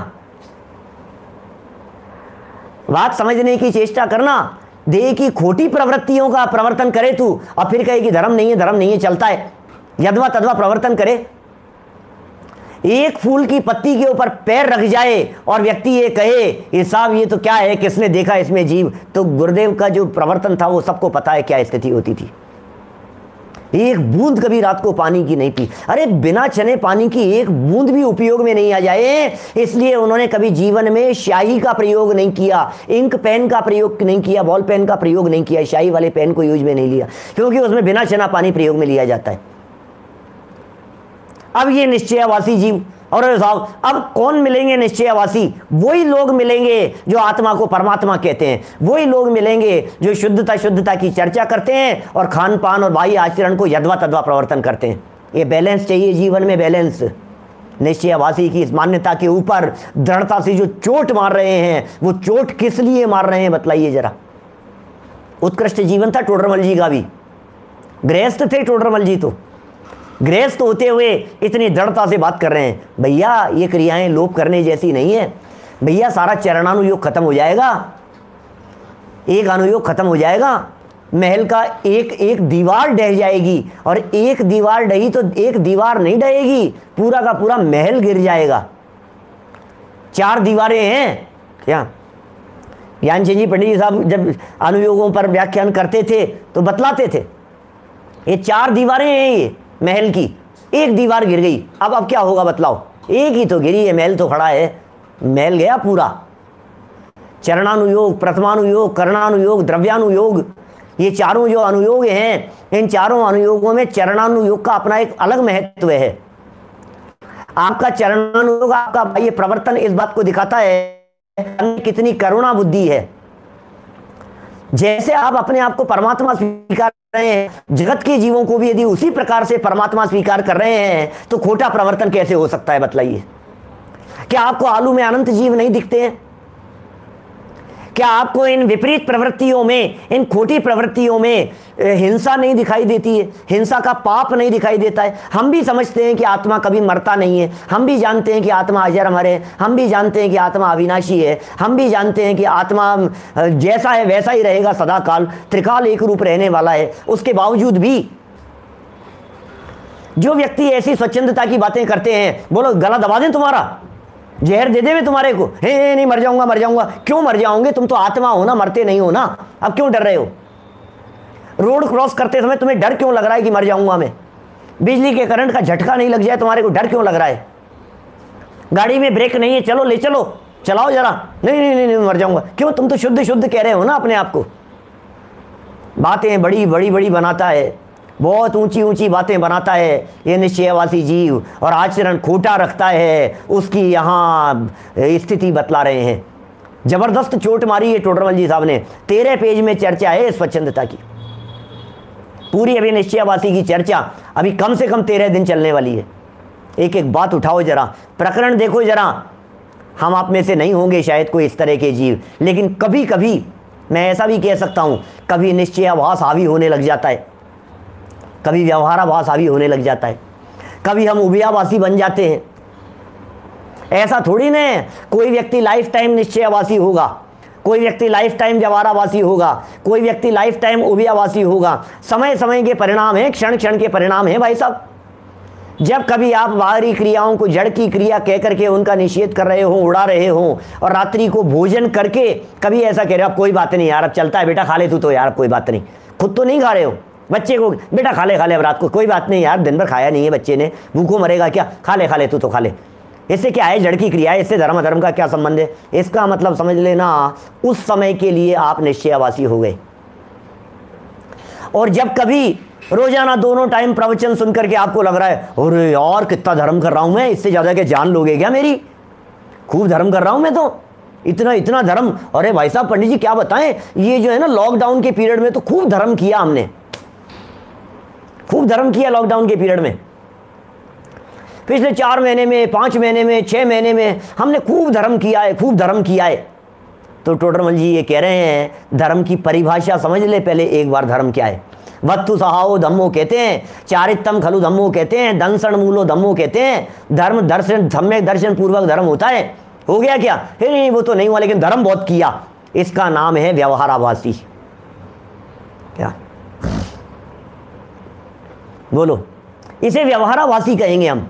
बात समझने की चेष्टा करना। देह की खोटी प्रवृत्तियों का प्रवर्तन करे तू और फिर कहे कि धर्म नहीं है, धर्म नहीं है, चलता है, यदवा तदवा प्रवर्तन करे। एक फूल की पत्ती के ऊपर पैर रख जाए और व्यक्ति ये कहे ये साहब ये तो क्या है, किसने देखा इसमें जीव, तो गुरुदेव का जो प्रवर्तन था वो सबको पता है क्या स्थिति होती थी। एक बूंद कभी रात को पानी की नहीं पी। अरे बिना चने पानी की एक बूंद भी उपयोग में नहीं आ जाए, इसलिए उन्होंने कभी जीवन में स्याही का प्रयोग नहीं किया, इंक पेन का प्रयोग नहीं किया, बॉल पेन का प्रयोग नहीं किया, स्याही वाले पेन को यूज में नहीं लिया, क्योंकि उसमें बिना चना पानी प्रयोग में लिया जाता है। अब ये निश्चयवासी जीव, और साहब अब कौन मिलेंगे निश्चयवासी? वही लोग मिलेंगे जो आत्मा को परमात्मा कहते हैं, वही लोग मिलेंगे जो शुद्धता की चर्चा करते हैं और खान पान और बाह्य आचरण को यदवा तदवा प्रवर्तन करते हैं। ये बैलेंस चाहिए जीवन में, बैलेंस। निश्चयवासी की इस मान्यता के ऊपर दृढ़ता से जो चोट मार रहे हैं, वो चोट किस लिए मार रहे हैं बतलाइए जरा। उत्कृष्ट जीवन था टोडरमल जी का भी, गृहस्थ थे टोडरमल जी, तो गृहस्थ होते हुए इतनी दृढ़ता से बात कर रहे हैं। भैया ये क्रियाएं लोप करने जैसी नहीं है भैया, सारा चरणानुयोग खत्म हो जाएगा, एक अनुयोग खत्म हो जाएगा, महल का एक एक दीवार ढह जाएगी, और एक दीवार ढही तो एक दीवार नहीं ढहेगी, पूरा का पूरा महल गिर जाएगा। 4 दीवारें हैं क्या? ज्ञानचंद जी पंडित जी साहब जब अनुयोगों पर व्याख्यान करते थे तो बतलाते थे ये 4 दीवारें हैं ये महल की, एक दीवार गिर गई, अब क्या होगा बतलाओ? एक ही तो गिरी है, महल तो खड़ा है, महल गया पूरा। चरणानुयोग, प्रथमानुयोग, करणानुयोग, द्रव्यानुयोग, ये चारों जो अनुयोग हैं, इन चारों अनुयोगों में चरणानुयोग का अपना एक अलग महत्व है। आपका चरणानुयोग, आपका ये प्रवर्तन इस बात को दिखाता है कितनी करुणा बुद्धि है। जैसे आप अपने आप को परमात्मा स्वीकार कर रहे हैं, जगत के जीवों को भी यदि उसी प्रकार से परमात्मा स्वीकार कर रहे हैं तो खोटा प्रवर्तन कैसे हो सकता है बतलाइए? क्या आपको आलू में अनंत जीव नहीं दिखते हैं? क्या आपको इन विपरीत प्रवृत्तियों में, इन खोटी प्रवृत्तियों में हिंसा नहीं दिखाई देती है? हिंसा का पाप नहीं दिखाई देता है? हम भी समझते हैं कि आत्मा कभी मरता नहीं है, हम भी जानते हैं कि आत्मा अजर अमर है, हम भी जानते हैं कि आत्मा अविनाशी है, हम भी जानते हैं कि आत्मा जैसा है वैसा ही रहेगा सदा काल, त्रिकाल एक रूप रहने वाला है। उसके बावजूद भी जो व्यक्ति ऐसी स्वच्छंदता की बातें करते हैं, बोलो गला दबा दें तुम्हारा, जहर दे दे मैं तुम्हारे को, हे नहीं मर जाऊंगा, मर जाऊंगा। क्यों मर जाओगे? तुम तो आत्मा हो ना, मरते नहीं हो ना, अब क्यों डर रहे हो? रोड क्रॉस करते समय तुम्हें डर क्यों लग रहा है कि मर जाऊंगा मैं? बिजली के करंट का झटका नहीं लग जाए तुम्हारे को, डर क्यों लग रहा है? गाड़ी में ब्रेक नहीं है, चलो ले चलो, चलाओ जरा, नहीं नहीं नहीं, नहीं मर जाऊंगा। क्यों? तुम तो शुद्ध शुद्ध कह रहे हो ना अपने आप को। बातें बड़ी बड़ी बड़ी बनाता है, बहुत ऊंची ऊंची बातें बनाता है ये निश्चयवासी जीव, और आचरण खोटा रखता है, उसकी यहाँ स्थिति बतला रहे हैं। जबरदस्त चोट मारी है टोडरमल जी साहब ने। 13 पेज में चर्चा है स्वच्छंदता की, पूरी अभी निश्चयवासी की चर्चा अभी कम से कम 13 दिन चलने वाली है। एक एक बात उठाओ जरा, प्रकरण देखो जरा। हम आप में से नहीं होंगे शायद कोई इस तरह के जीव, लेकिन कभी कभी मैं ऐसा भी कह सकता हूँ, कभी निश्चयाभास हावी होने लग जाता है, कभी व्यवहाराभास हावी होने लग जाता है, कभी हम उभयाभासी बन जाते हैं। ऐसा थोड़ी ना कोई व्यक्ति लाइफ टाइम निश्चयवासी होगा, कोई व्यक्ति लाइफ टाइम जवारावासी होगा, कोई व्यक्ति लाइफ टाइम उभियावासी होगा। समय समय के परिणाम है, क्षण क्षण के परिणाम है भाई साहब। जब कभी आप बाहरी क्रियाओं को जड़ की क्रिया कह करके उनका निषेध कर रहे हो, उड़ा रहे हो, और रात्रि को भोजन करके कभी ऐसा कह रहे हो अब कोई बात नहीं यार, अब चलता है बेटा, खा ले तू तो यार, कोई बात नहीं, खुद तो नहीं खा रहे हो, बच्चे को बेटा खा ले अब रात को, कोई बात नहीं यार, दिन भर खाया नहीं है बच्चे ने, भूखों मरेगा क्या, खा ले तू तो खा ले। इससे क्या है, जड़ की क्रिया है, इससे धर्म अधर्म का क्या संबंध है? इसका मतलब समझ लेना, उस समय के लिए आप निश्चयवासी हो गए। और जब कभी रोजाना दोनों टाइम प्रवचन सुन करके आपको लग रहा है अरे यार कितना धर्म कर रहा हूं मैं, इससे ज्यादा क्या जान लोगे क्या मेरी, खूब धर्म कर रहा हूं मैं तो, इतना धर्म। अरे भाई साहब पंडित जी क्या बताएं, ये जो है ना लॉकडाउन के पीरियड में तो खूब धर्म किया हमने, खूब धर्म किया लॉकडाउन के पीरियड में, पिछले 4 महीने में, 5 महीने में, 6 महीने में हमने खूब धर्म किया है, खूब धर्म किया है। तो टोडरमल जी ये कह रहे हैं धर्म की परिभाषा समझ ले पहले एक बार, धर्म क्या है। वत्तु सहाओ धम्मो कहते हैं, चारित्तम खलु धम्मो कहते हैं, दंसण मूलो धम्मो कहते हैं। धर्म दर्शन, सम्यक दर्शन पूर्वक धर्म होता है। हो गया क्या? नहीं वो तो नहीं हुआ, लेकिन धर्म बहुत किया, इसका नाम है व्यवहाराभासी। क्या बोलो, इसे व्यवहाराभासी कहेंगे हम।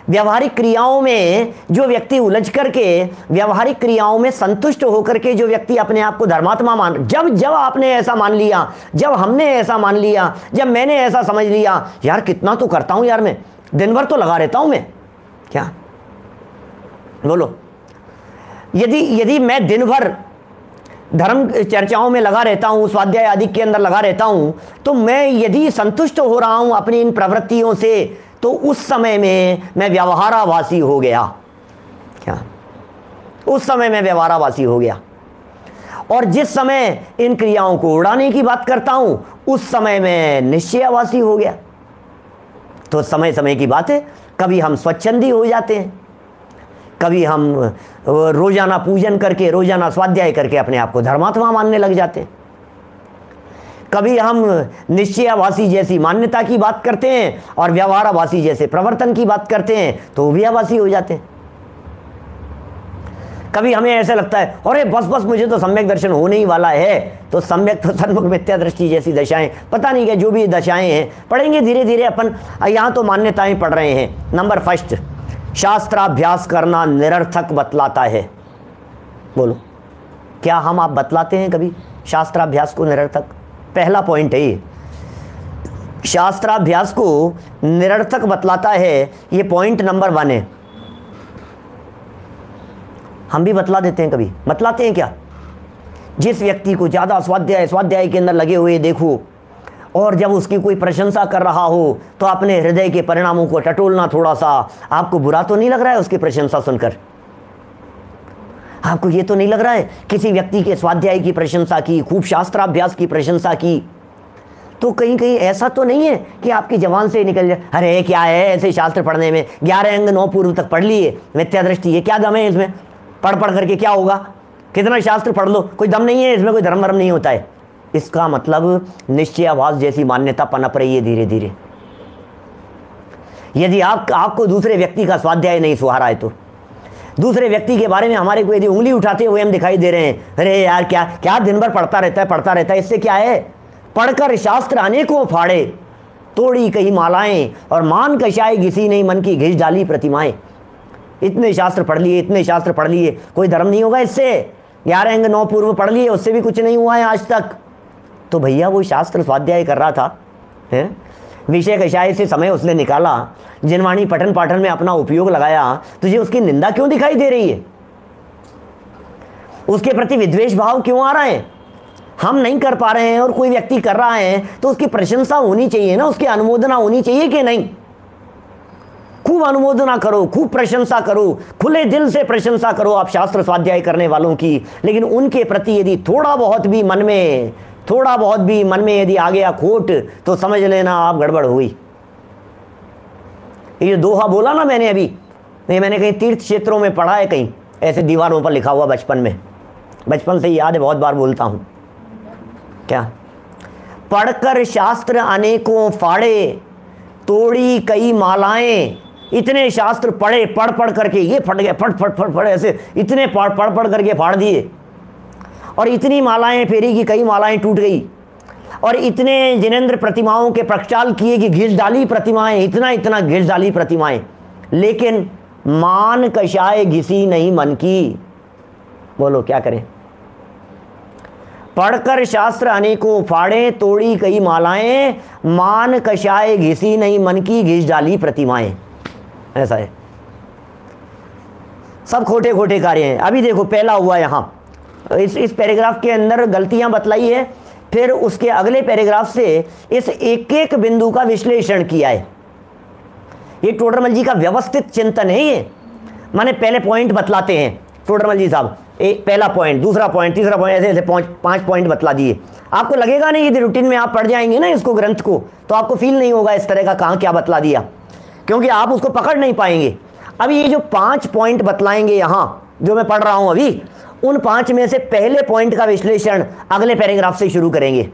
व्यवहारिक क्रियाओं में जो व्यक्ति उलझ करके, व्यवहारिक क्रियाओं में संतुष्ट होकर के जो व्यक्ति अपने आप को धर्मात्मा मान, जब आपने ऐसा मान लिया, जब हमने ऐसा मान लिया, जब मैंने ऐसा समझ लिया यार कितना तो करता हूं यार, मैं दिन भर तो लगा रहता हूं मैं, क्या बोलो, यदि मैं दिन भर धर्म चर्चाओं में लगा रहता हूं, स्वाध्याय आदि के अंदर लगा रहता हूं, तो मैं यदि संतुष्ट हो रहा हूं अपनी इन प्रवृत्तियों से, तो उस समय में मैं व्यवहाराभासी हो गया। क्या? उस समय मैं व्यवहाराभासी हो गया। और जिस समय इन क्रियाओं को उड़ाने की बात करता हूं, उस समय मैं निश्चयावासी हो गया। तो समय समय की बात है, कभी हम स्वच्छंदी हो जाते हैं, कभी हम रोजाना पूजन करके, रोजाना स्वाध्याय करके अपने आप को धर्मात्मा मानने लग जाते हैं, कभी हम निश्चयावासी जैसी मान्यता की बात करते हैं और व्यवहाराभासी जैसे प्रवर्तन की बात करते हैं तो उभियावासी हो जाते हैं। कभी हमें ऐसा लगता है अरे बस मुझे तो सम्यक दर्शन होने ही वाला है, तो सम्यक तो सन्मुख मिथ्या दृष्टि जैसी दशाएं, पता नहीं क्या जो भी दशाएं हैं, पढ़ेंगे धीरे धीरे अपन। यहाँ तो मान्यताएं पढ़ रहे हैं। नंबर फर्स्ट, शास्त्राभ्यास करना निरर्थक बतलाता है। बोलो, क्या हम आप बतलाते हैं कभी शास्त्राभ्यास को निरर्थक? पहला पॉइंट है ये, शास्त्राभ्यास को निरर्थक बतलाता है, ये पॉइंट नंबर 1 है। हम भी बतला देते हैं, कभी बतलाते हैं क्या? जिस व्यक्ति को ज़्यादा स्वाध्याय के अंदर लगे हुए देखो, और जब उसकी कोई प्रशंसा कर रहा हो तो अपने हृदय के परिणामों को टटोलना थोड़ा सा। आपको बुरा तो नहीं लग रहा है उसकी प्रशंसा सुनकर? आपको ये तो नहीं लग रहा है किसी व्यक्ति के स्वाध्याय की प्रशंसा की, खूब शास्त्राभ्यास की प्रशंसा की, तो कहीं कहीं ऐसा तो नहीं है कि आपकी जबान से निकल जाए अरे क्या है ऐसे शास्त्र पढ़ने में, 11 अंग 9 पूर्व तक पढ़ लिए, मिथ्या दृष्टि, ये क्या दम है इसमें, पढ़ करके क्या होगा, कितना शास्त्र पढ़ लो, कोई दम नहीं है इसमें, कोई धर्म नहीं होता है। इसका मतलब निश्चयाभास जैसी मान्यता पनप रही है धीरे धीरे। यदि आपको दूसरे व्यक्ति का स्वाध्याय नहीं सुहारा है, तो दूसरे व्यक्ति के बारे में हमारे को यदि उंगली उठाते हुए हम दिखाई दे रहे हैं, अरे यार क्या दिन भर पढ़ता रहता है, इससे क्या है, पढ़कर शास्त्र अनेकों फाड़े, तोड़ी कई मालाएं, और मान कशाए घिसी नहीं मन की घिस डाली प्रतिमाएं। इतने शास्त्र पढ़ लिए, कोई धर्म नहीं होगा इससे। 11 अंग 9 पूर्व पढ़ लिए, उससे भी कुछ नहीं हुआ है आज तक। तो भैया वो शास्त्र स्वाध्याय कर रहा था, है विषय कषाय से समय उसने निकाला, जिनवाणी पठन पाठन में अपना उपयोग लगाया, तुझे उसकी निंदा क्यों दिखाई दे रही है? उसके प्रति विद्वेष भाव क्यों आ रहा है? हम नहीं कर पा रहे हैं और कोई व्यक्ति कर रहा है तो उसकी प्रशंसा होनी चाहिए ना, उसकी अनुमोदना होनी चाहिए कि नहीं? खूब अनुमोदना करो, खूब प्रशंसा करो, खुले दिल से प्रशंसा करो आप शास्त्र स्वाध्याय करने वालों की। लेकिन उनके प्रति यदि थोड़ा बहुत भी मन में यदि आ गया खोट, तो समझ लेना आप गड़बड़ हुई। ये दोहा बोला ना मैंने अभी, नहीं मैंने कहीं तीर्थ क्षेत्रों में पढ़ा है, कहीं ऐसे दीवारों पर लिखा हुआ बचपन से याद है, बहुत बार बोलता हूं। क्या? पढ़कर शास्त्र अनेकों फाड़े, तोड़ी कई मालाएं। इतने शास्त्र पढ़े, पढ़ करके ये फट गए, फट ऐसे इतने पढ़ करके फाड़ दिए। और इतनी मालाएं फेरी कि कई मालाएं टूट गई, और इतने जिनेंद्र प्रतिमाओं के प्रक्षाल किए कि घिस डाली प्रतिमाएं, इतना इतना घिस डाली प्रतिमाएं, लेकिन मान कषाय घिसी नहीं मन की। बोलो क्या करें? पढ़कर शास्त्र अनेकों फाड़े, तोड़ी कई मालाएं, मान कषाय घिसी नहीं मन की, घिस डाली प्रतिमाएं। ऐसा है, सब खोटे खोटे कार्य हैं। अभी देखो पहला हुआ यहां, इस पैराग्राफ के अंदर गलतियां बतलाई है, फिर उसके अगले पैराग्राफ से इस एक एक बिंदु का विश्लेषण किया है। ये टोडरमल जी का व्यवस्थित चिंतन है। ये माने पहले पॉइंट बतलाते हैं टोडरमल जी साहब, पहला पॉइंट, दूसरा पॉइंट, तीसरा पॉइंट, ऐसे ऐसे 5 पॉइंट बतला दिए। आपको लगेगा नहीं, यदि रूटीन में आप पढ़ जाएंगे ना इसको, ग्रंथ को, तो आपको फील नहीं होगा इस तरह का कहाँ क्या बतला दिया, क्योंकि आप उसको पकड़ नहीं पाएंगे। अभी ये जो 5 पॉइंट बतलाएंगे यहाँ जो मैं पढ़ रहा हूँ अभी, उन 5 में से पहले पॉइंट का विश्लेषण अगले पैराग्राफ से शुरू करेंगे,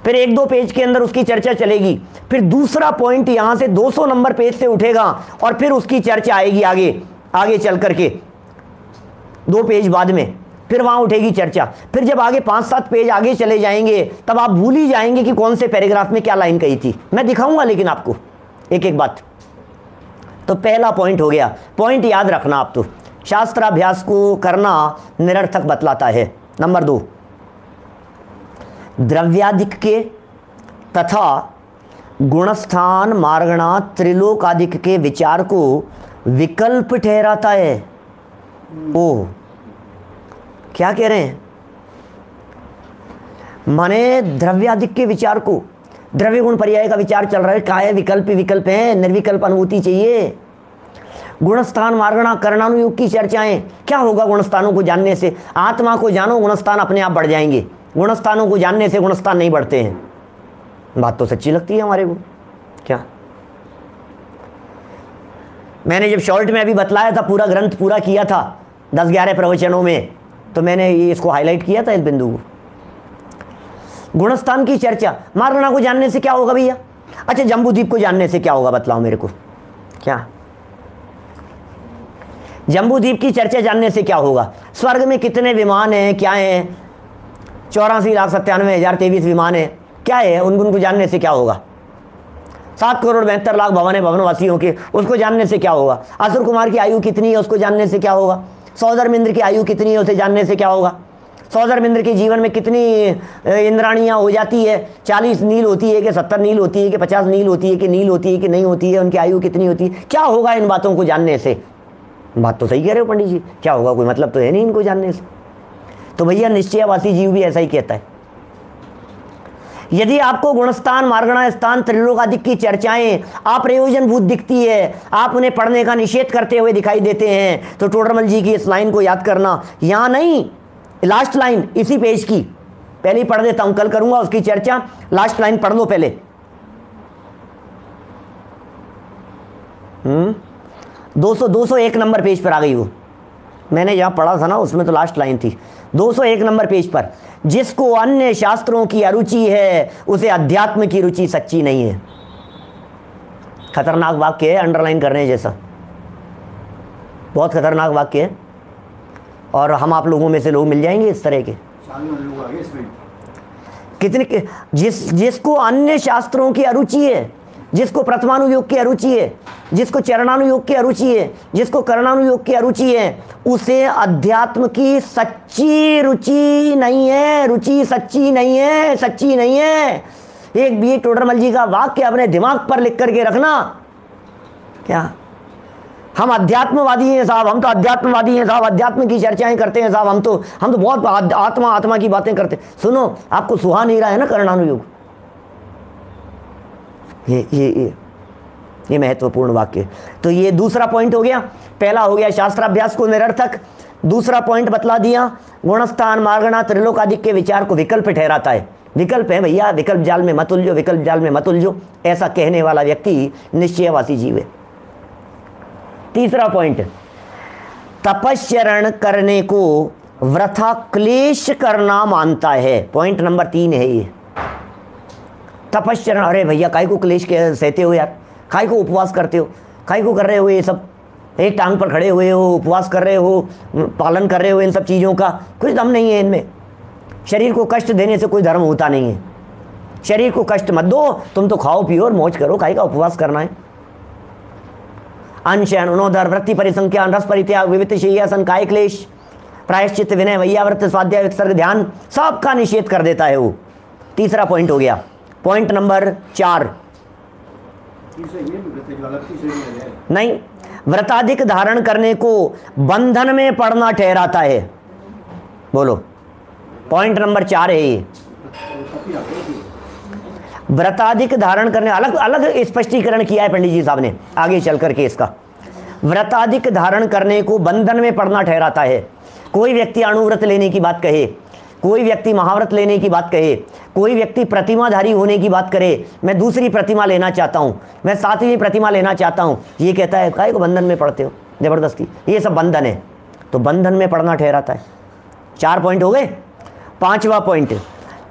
फिर 1-2 पेज के अंदर उसकी चर्चा चलेगी, फिर दूसरा पॉइंट यहाँ से 200 नंबर पेज से उठेगा और फिर उसकी चर्चा आएगी आगे आगे चल करके 2 पेज बाद में, फिर वहाँ उठेगी चर्चा। फिर जब आगे 5-7 पेज आगे चले जाएंगे तब आप भूल ही जाएंगे कि कौन से पैराग्राफ में क्या लाइन कही थी। मैं दिखाऊंगा लेकिन आपको एक एक बात। तो पहला पॉइंट हो गया, पॉइंट याद रखना आप, तो शास्त्राभ्यास को करना निरर्थक बतलाता है। नंबर 2, द्रव्याधिक के तथा गुणस्थान मार्गणा त्रिलोकादिक के विचार को विकल्प ठहराता है। ओह, क्या कह रहे हैं? माने द्रव्याधिक के विचार को, द्रव्य गुण पर्याय का विचार चल रहा है, काय विकल्प विकल्प है, निर्विकल्प अनुभूति चाहिए। गुणस्थान मार्गणा करणानुयोग की चर्चाएं, क्या होगा गुणस्थानों को जानने से? आत्मा को जानो, गुणस्थान अपने आप बढ़ जाएंगे। गुणस्थानों को जानने से गुणस्थान नहीं बढ़ते हैं। बात तो सच्ची लगती है हमारे को। क्या मैंने जब शॉर्ट में अभी बतलाया था, पूरा ग्रंथ पूरा किया था 10-11 प्रवचनों में, तो मैंने ये इसको हाईलाइट किया था इस बिंदु को। गुणस्थान की चर्चा, मार्गणा को जानने से क्या होगा भैया? अच्छा, जम्बूद्वीप को जानने से क्या होगा बतलाओ मेरे को। क्या जम्बूद्वीप की चर्चा जानने से क्या होगा? स्वर्ग में कितने विमान हैं, क्या हैं? 84,97,023 विमान है, क्या है? उनको जानने से क्या होगा? 7,72,00,000 भवन है भवनवासियों के, उसको जानने से क्या होगा? असुर कुमार की आयु कितनी है, उसको जानने से क्या होगा? सौधर्मिंद्र की आयु कितनी है, उसे जानने से क्या होगा? सौधर्मिंद्र के जीवन में कितनी इंद्राणियाँ हो जाती है? 40 नील होती है कि 70 नील होती है कि 50 नील होती है कि नील होती है कि नहीं होती है? उनकी आयु कितनी होती है? क्या होगा इन बातों को जानने से? बात तो सही कह रहे हो पंडित जी, क्या होगा? कोई मतलब तो है नहीं इनको जानने से। तो भैया निश्चयवासी जीव भी ऐसा ही कहता है। यदि आपको गुणस्थान मार्गणा स्थान त्रिलोकादिक की चर्चाएं अप्रयोजनभूत दिखती है, आप उन्हें पढ़ने का निषेध करते हुए दिखाई देते हैं, तो टोडरमल जी की इस लाइन को याद करना। यहाँ नहीं, लास्ट लाइन इसी पेज की पहले पढ़ देता हूं, कल करूंगा उसकी चर्चा। लास्ट लाइन पढ़ लो पहले। 201 नंबर पेज पर आ गई वो, मैंने जहाँ पढ़ा था ना उसमें तो लास्ट लाइन थी। 201 नंबर पेज पर, जिसको अन्य शास्त्रों की अरुचि है उसे अध्यात्म की रुचि सच्ची नहीं है। खतरनाक वाक्य है, अंडरलाइन करने जैसा, बहुत खतरनाक वाक्य है, और हम आप लोगों में से लोग मिल जाएंगे इस तरह के। कितने जिसको अन्य शास्त्रों की अरुचि है, जिसको प्रथमानुयोग की अरुचि है, जिसको चरणानुयोग की अरुचि है, जिसको करणानुयोग की अरुचि है, उसे अध्यात्म की सच्ची रुचि नहीं है। रुचि सच्ची नहीं है, सच्ची नहीं है। एक बी टोडरमल जी का वाक्य अपने दिमाग पर लिख करके रखना। क्या हम अध्यात्मवादी हैं साहब, हम तो अध्यात्मवादी हैं साहब, अध्यात्म की चर्चाएं करते हैं साहब, हम तो बहुत आत्मा की बातें करते। सुनो, आपको सुहा नहीं रहा है ना करणानुयोग? ये महत्वपूर्ण वाक्य। तो ये दूसरा पॉइंट हो गया। पहला हो गया शास्त्राभ्यास को निरर्थक, दूसरा पॉइंट बतला दिया, गुणस्थान मार्गणा त्रिलोकादिक के विचार को विकल्प ठहराता है। विकल्प है भैया, विकल्प जाल में मत उलझो, विकल्प जाल में मत उलझो, ऐसा कहने वाला व्यक्ति निश्चयवासी जीव है। तीसरा पॉइंट, तपश्चरण करने को वृथा क्लेश करना मानता है। पॉइंट नंबर 3 है ये, तपश्चरण। अरे भैया काय को क्लेश सहते हो यार, काय को उपवास करते हो, काय को कर रहे हो ये सब? एक टांग पर खड़े हुए हो, उपवास कर रहे हो, पालन कर रहे हो, इन सब चीज़ों का कुछ दम नहीं है इनमें। शरीर को कष्ट देने से कोई धर्म होता नहीं है। शरीर को कष्ट मत दो, तुम तो खाओ पियो और मौज करो, काहे का उपवास करना है। अनशन, उनोदर, वृत्ति परिसंख्यान, रस परित्याग, विविध शय्यासन, काय क्लेश, प्रायश्चित, विनय, वैयावृत्त, स्वाध्याय, विसर्ग, ध्यान, सबका निषेध कर देता है वो। तीसरा पॉइंट हो गया। पॉइंट नंबर 4, नहीं, व्रताधिक धारण करने को बंधन में पड़ना ठहराता है। बोलो, पॉइंट नंबर 4 है ये। व्रताधिक धारण करने, अलग अलग स्पष्टीकरण किया है पंडित जी साहब ने आगे चल करके इसका। व्रताधिक धारण करने को बंधन में पड़ना ठहराता है। कोई व्यक्ति अणुव्रत लेने की बात कहे, कोई व्यक्ति महाव्रत लेने की बात कहे, कोई व्यक्ति प्रतिमाधारी होने की बात करे, मैं दूसरी प्रतिमा लेना चाहता हूँ, मैं 7वीं प्रतिमा लेना चाहता हूँ, ये कहता है काहे को बंधन में पड़ते हो जबरदस्ती, ये सब बंधन है। तो बंधन में पड़ना ठहराता है। 4 पॉइंट हो गए। 5वां पॉइंट,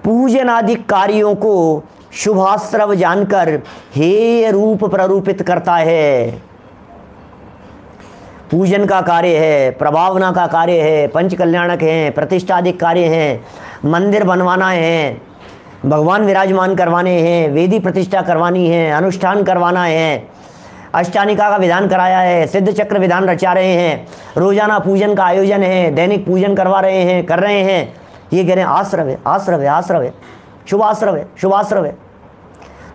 पूजन आदि कार्यों को शुभाश्रव जानकर हेय रूप प्ररूपित करता है। पूजन का कार्य है, प्रभावना का कार्य है, पंच कल्याणक हैं, प्रतिष्ठादिक कार्य हैं, मंदिर बनवाना है, भगवान विराजमान करवाने हैं, वेदी प्रतिष्ठा करवानी है, अनुष्ठान करवाना है, अष्टानिका का विधान कराया है, सिद्ध चक्र विधान रचा रहे हैं, रोजाना पूजन का आयोजन है, दैनिक पूजन करवा रहे हैं, कर रहे हैं। ये कह रहे हैं आश्रव है, आश्रव है, आश्रव है, शुभाश्रव है, शुभाश्रव है।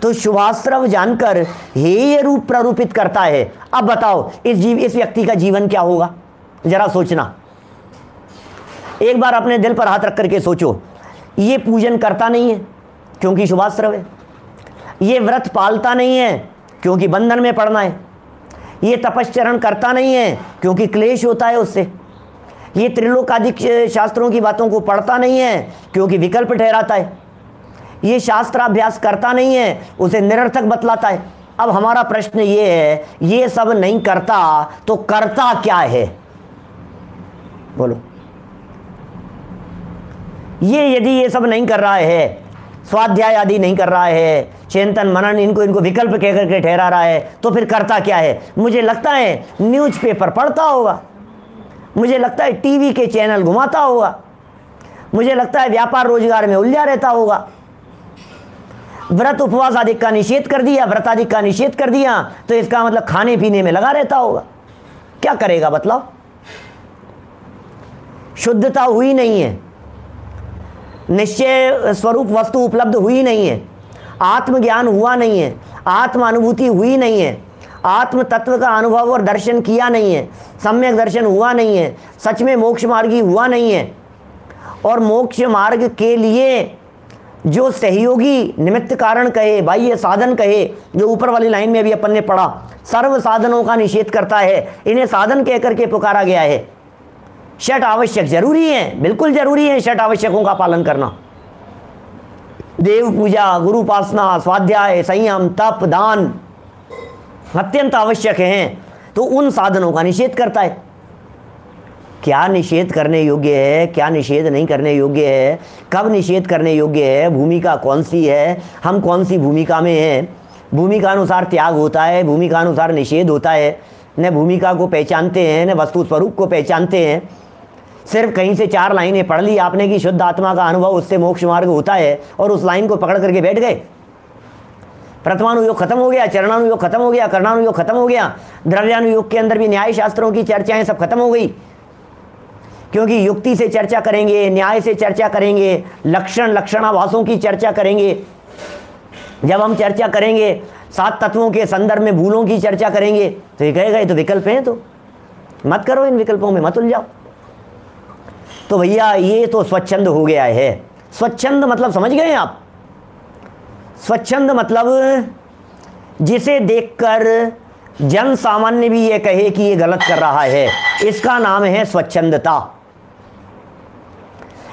तो शुभाश्रव जानकर हेय रूप प्ररूपित करता है। अब बताओ इस व्यक्ति का जीवन क्या होगा, जरा सोचना। एक बार अपने दिल पर हाथ रख करके सोचो। ये पूजन करता नहीं है क्योंकि शुभाश्रव है, ये व्रत पालता नहीं है क्योंकि बंधन में पड़ना है, ये तपश्चरण करता नहीं है क्योंकि क्लेश होता है उससे, ये त्रिलोकादिक शास्त्रों की बातों को पढ़ता नहीं है क्योंकि विकल्प ठहराता है, ये शास्त्राभ्यास करता नहीं है, उसे निरर्थक बतलाता है। अब हमारा प्रश्न ये है, ये सब नहीं करता तो करता क्या है? बोलो। ये यदि ये सब नहीं कर रहा है, स्वाध्याय आदि नहीं कर रहा है, चिंतन मनन इनको विकल्प कह करके ठहरा रहा है, तो फिर करता क्या है? मुझे लगता है न्यूज़पेपर पढ़ता होगा, मुझे लगता है टीवी के चैनल घुमाता होगा, मुझे लगता है व्यापार रोजगार में उलझा रहता होगा। व्रत उपवास आदि का निषेध कर दिया, व्रत आदि का निषेध कर दिया, तो इसका मतलब खाने पीने में लगा रहता होगा। क्या करेगा बतलाओ? शुद्धता हुई नहीं है, निश्चय स्वरूप वस्तु उपलब्ध हुई नहीं है, आत्मज्ञान हुआ नहीं है, आत्म अनुभूति हुई नहीं है, आत्म तत्व का अनुभव और दर्शन किया नहीं है, सम्यक दर्शन हुआ नहीं है, सच में मोक्ष मार्गी हुआ नहीं है। और मोक्ष मार्ग के लिए जो सहयोगी निमित्त कारण कहे, बाह्य साधन कहे, जो ऊपर वाली लाइन में अभी अपन ने पढ़ा, सर्व साधनों का निषेध करता है, इन्हें साधन कह करके पुकारा गया है। षट आवश्यक जरूरी है, बिल्कुल जरूरी है षट आवश्यकों का पालन करना। देव पूजा, गुरु उपासना, स्वाध्याय, संयम, तप, दान अत्यंत आवश्यक हैं, तो उन साधनों का निषेध करता है। क्या निषेध करने योग्य है, क्या निषेध नहीं करने योग्य है, कब निषेध करने योग्य है, भूमिका कौन सी है, हम कौन सी भूमिका में हैं, भूमिका अनुसार त्याग होता है, भूमिका अनुसार निषेध होता है। न भूमिका को पहचानते हैं, न वस्तु स्वरूप को पहचानते हैं। सिर्फ कहीं से 4 लाइनें पढ़ ली आपने कि शुद्ध आत्मा का अनुभव उससे मोक्ष मार्ग होता है, और उस लाइन को पकड़ करके बैठ गए। प्रथमानुयोग खत्म हो गया, चरणानुयोग खत्म हो गया, कर्णानुयोग खत्म हो गया, द्रव्यानुयोग के अंदर भी न्याय शास्त्रों की चर्चाएं सब खत्म हो गई। क्योंकि युक्ति से चर्चा करेंगे, न्याय से चर्चा करेंगे, लक्षणाभासों की चर्चा करेंगे। जब हम चर्चा करेंगे 7 तत्वों के संदर्भ में भूलों की चर्चा करेंगे, तो ये कहेगा ये तो विकल्प हैं, तो मत करो, इन विकल्पों में मत उलझाओ। तो भैया ये तो स्वच्छंद हो गया है। स्वच्छंद मतलब समझ गए आप? स्वच्छंद मतलब जिसे देखकर जन सामान्य भी ये कहे कि ये गलत कर रहा है, इसका नाम है स्वच्छंदता।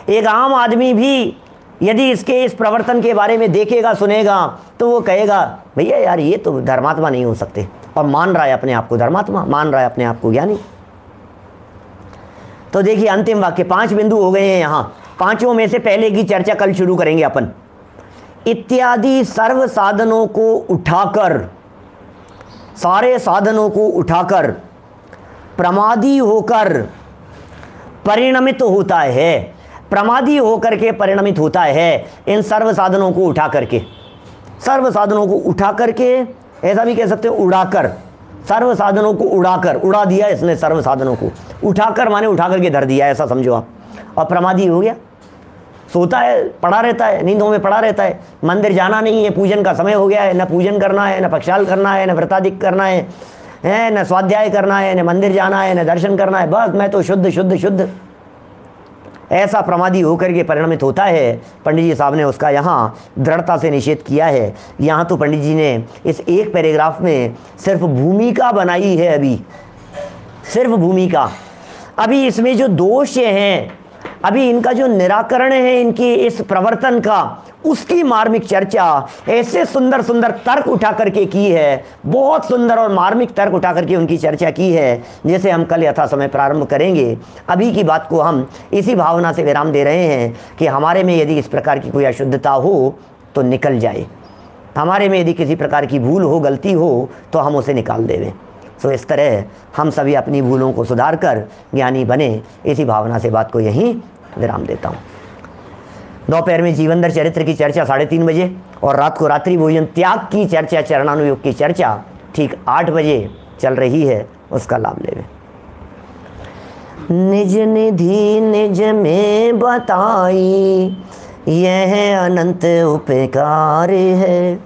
एक आम आदमी भी यदि इसके इस प्रवर्तन के बारे में देखेगा, सुनेगा, तो वो कहेगा भैया यार ये तो धर्मात्मा नहीं हो सकते, और मान रहा है अपने आप को धर्मात्मा, मान रहा है अपने आप को ज्ञानी। तो देखिए अंतिम वाक्य, 5 बिंदु हो गए हैं यहाँ। 5 में से पहले की चर्चा कल शुरू करेंगे अपन। इत्यादि सर्व साधनों को उठाकर, सारे साधनों को उठाकर प्रमादी होकर परिणमित होता है, प्रमादी होकर के परिणमित होता है इन सर्व साधनों को उठा करके, सर्व साधनों को उठा करके, ऐसा भी कह सकते हैं उड़ाकर, सर्व साधनों को उड़ाकर, उड़ा दिया इसने सर्व साधनों को, उठाकर माने उठा करके धर दिया, ऐसा समझो आप। और प्रमादी हो गया, सोता है, पड़ा रहता है, नींदों में पड़ा रहता है, मंदिर जाना नहीं है, पूजन का समय हो गया है, न पूजन करना है, न पक्षाल करना है, न व्रताधिक करना है, न स्वाध्याय करना है, न मंदिर जाना है, न दर्शन करना है, बस मैं तो शुद्ध शुद्ध शुद्ध, ऐसा प्रमादी होकर के परिणमित होता है। पंडित जी साहब ने उसका यहाँ दृढ़ता से निषेध किया है। यहाँ तो पंडित जी ने इस एक पैराग्राफ में सिर्फ भूमिका बनाई है, अभी सिर्फ भूमिका। अभी इसमें जो दोष हैं, अभी इनका जो निराकरण है, इनकी इस प्रवर्तन का, उसकी मार्मिक चर्चा ऐसे सुंदर सुंदर तर्क उठा करके की है, बहुत सुंदर और मार्मिक तर्क उठा करके उनकी चर्चा की है, जैसे हम कल यथा समय प्रारंभ करेंगे। अभी की बात को हम इसी भावना से विराम दे रहे हैं कि हमारे में यदि इस प्रकार की कोई अशुद्धता हो तो निकल जाए, हमारे में यदि किसी प्रकार की भूल हो, गलती हो तो हम उसे निकाल देवें। तो इस तरह हम सभी अपनी भूलों को सुधार कर ज्ञानी बने, इसी भावना से बात को यहीं विराम देता हूँ। दोपहर में जीवनदर चरित्र की चर्चा 3:30 बजे और रात को रात्रि भोजन त्याग की चर्चा, चरणानुयोग की चर्चा ठीक 8 बजे चल रही है, उसका लाभ लेवें। निज निधि निज में बताई, यह अनंत उपकार है,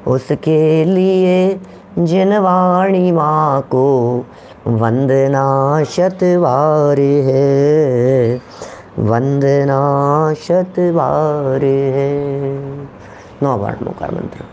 उसके लिए जिन वाणी माँ को वंदना शतवार है, वंदना शतवार है। 9 बार नमोकार मंत्र।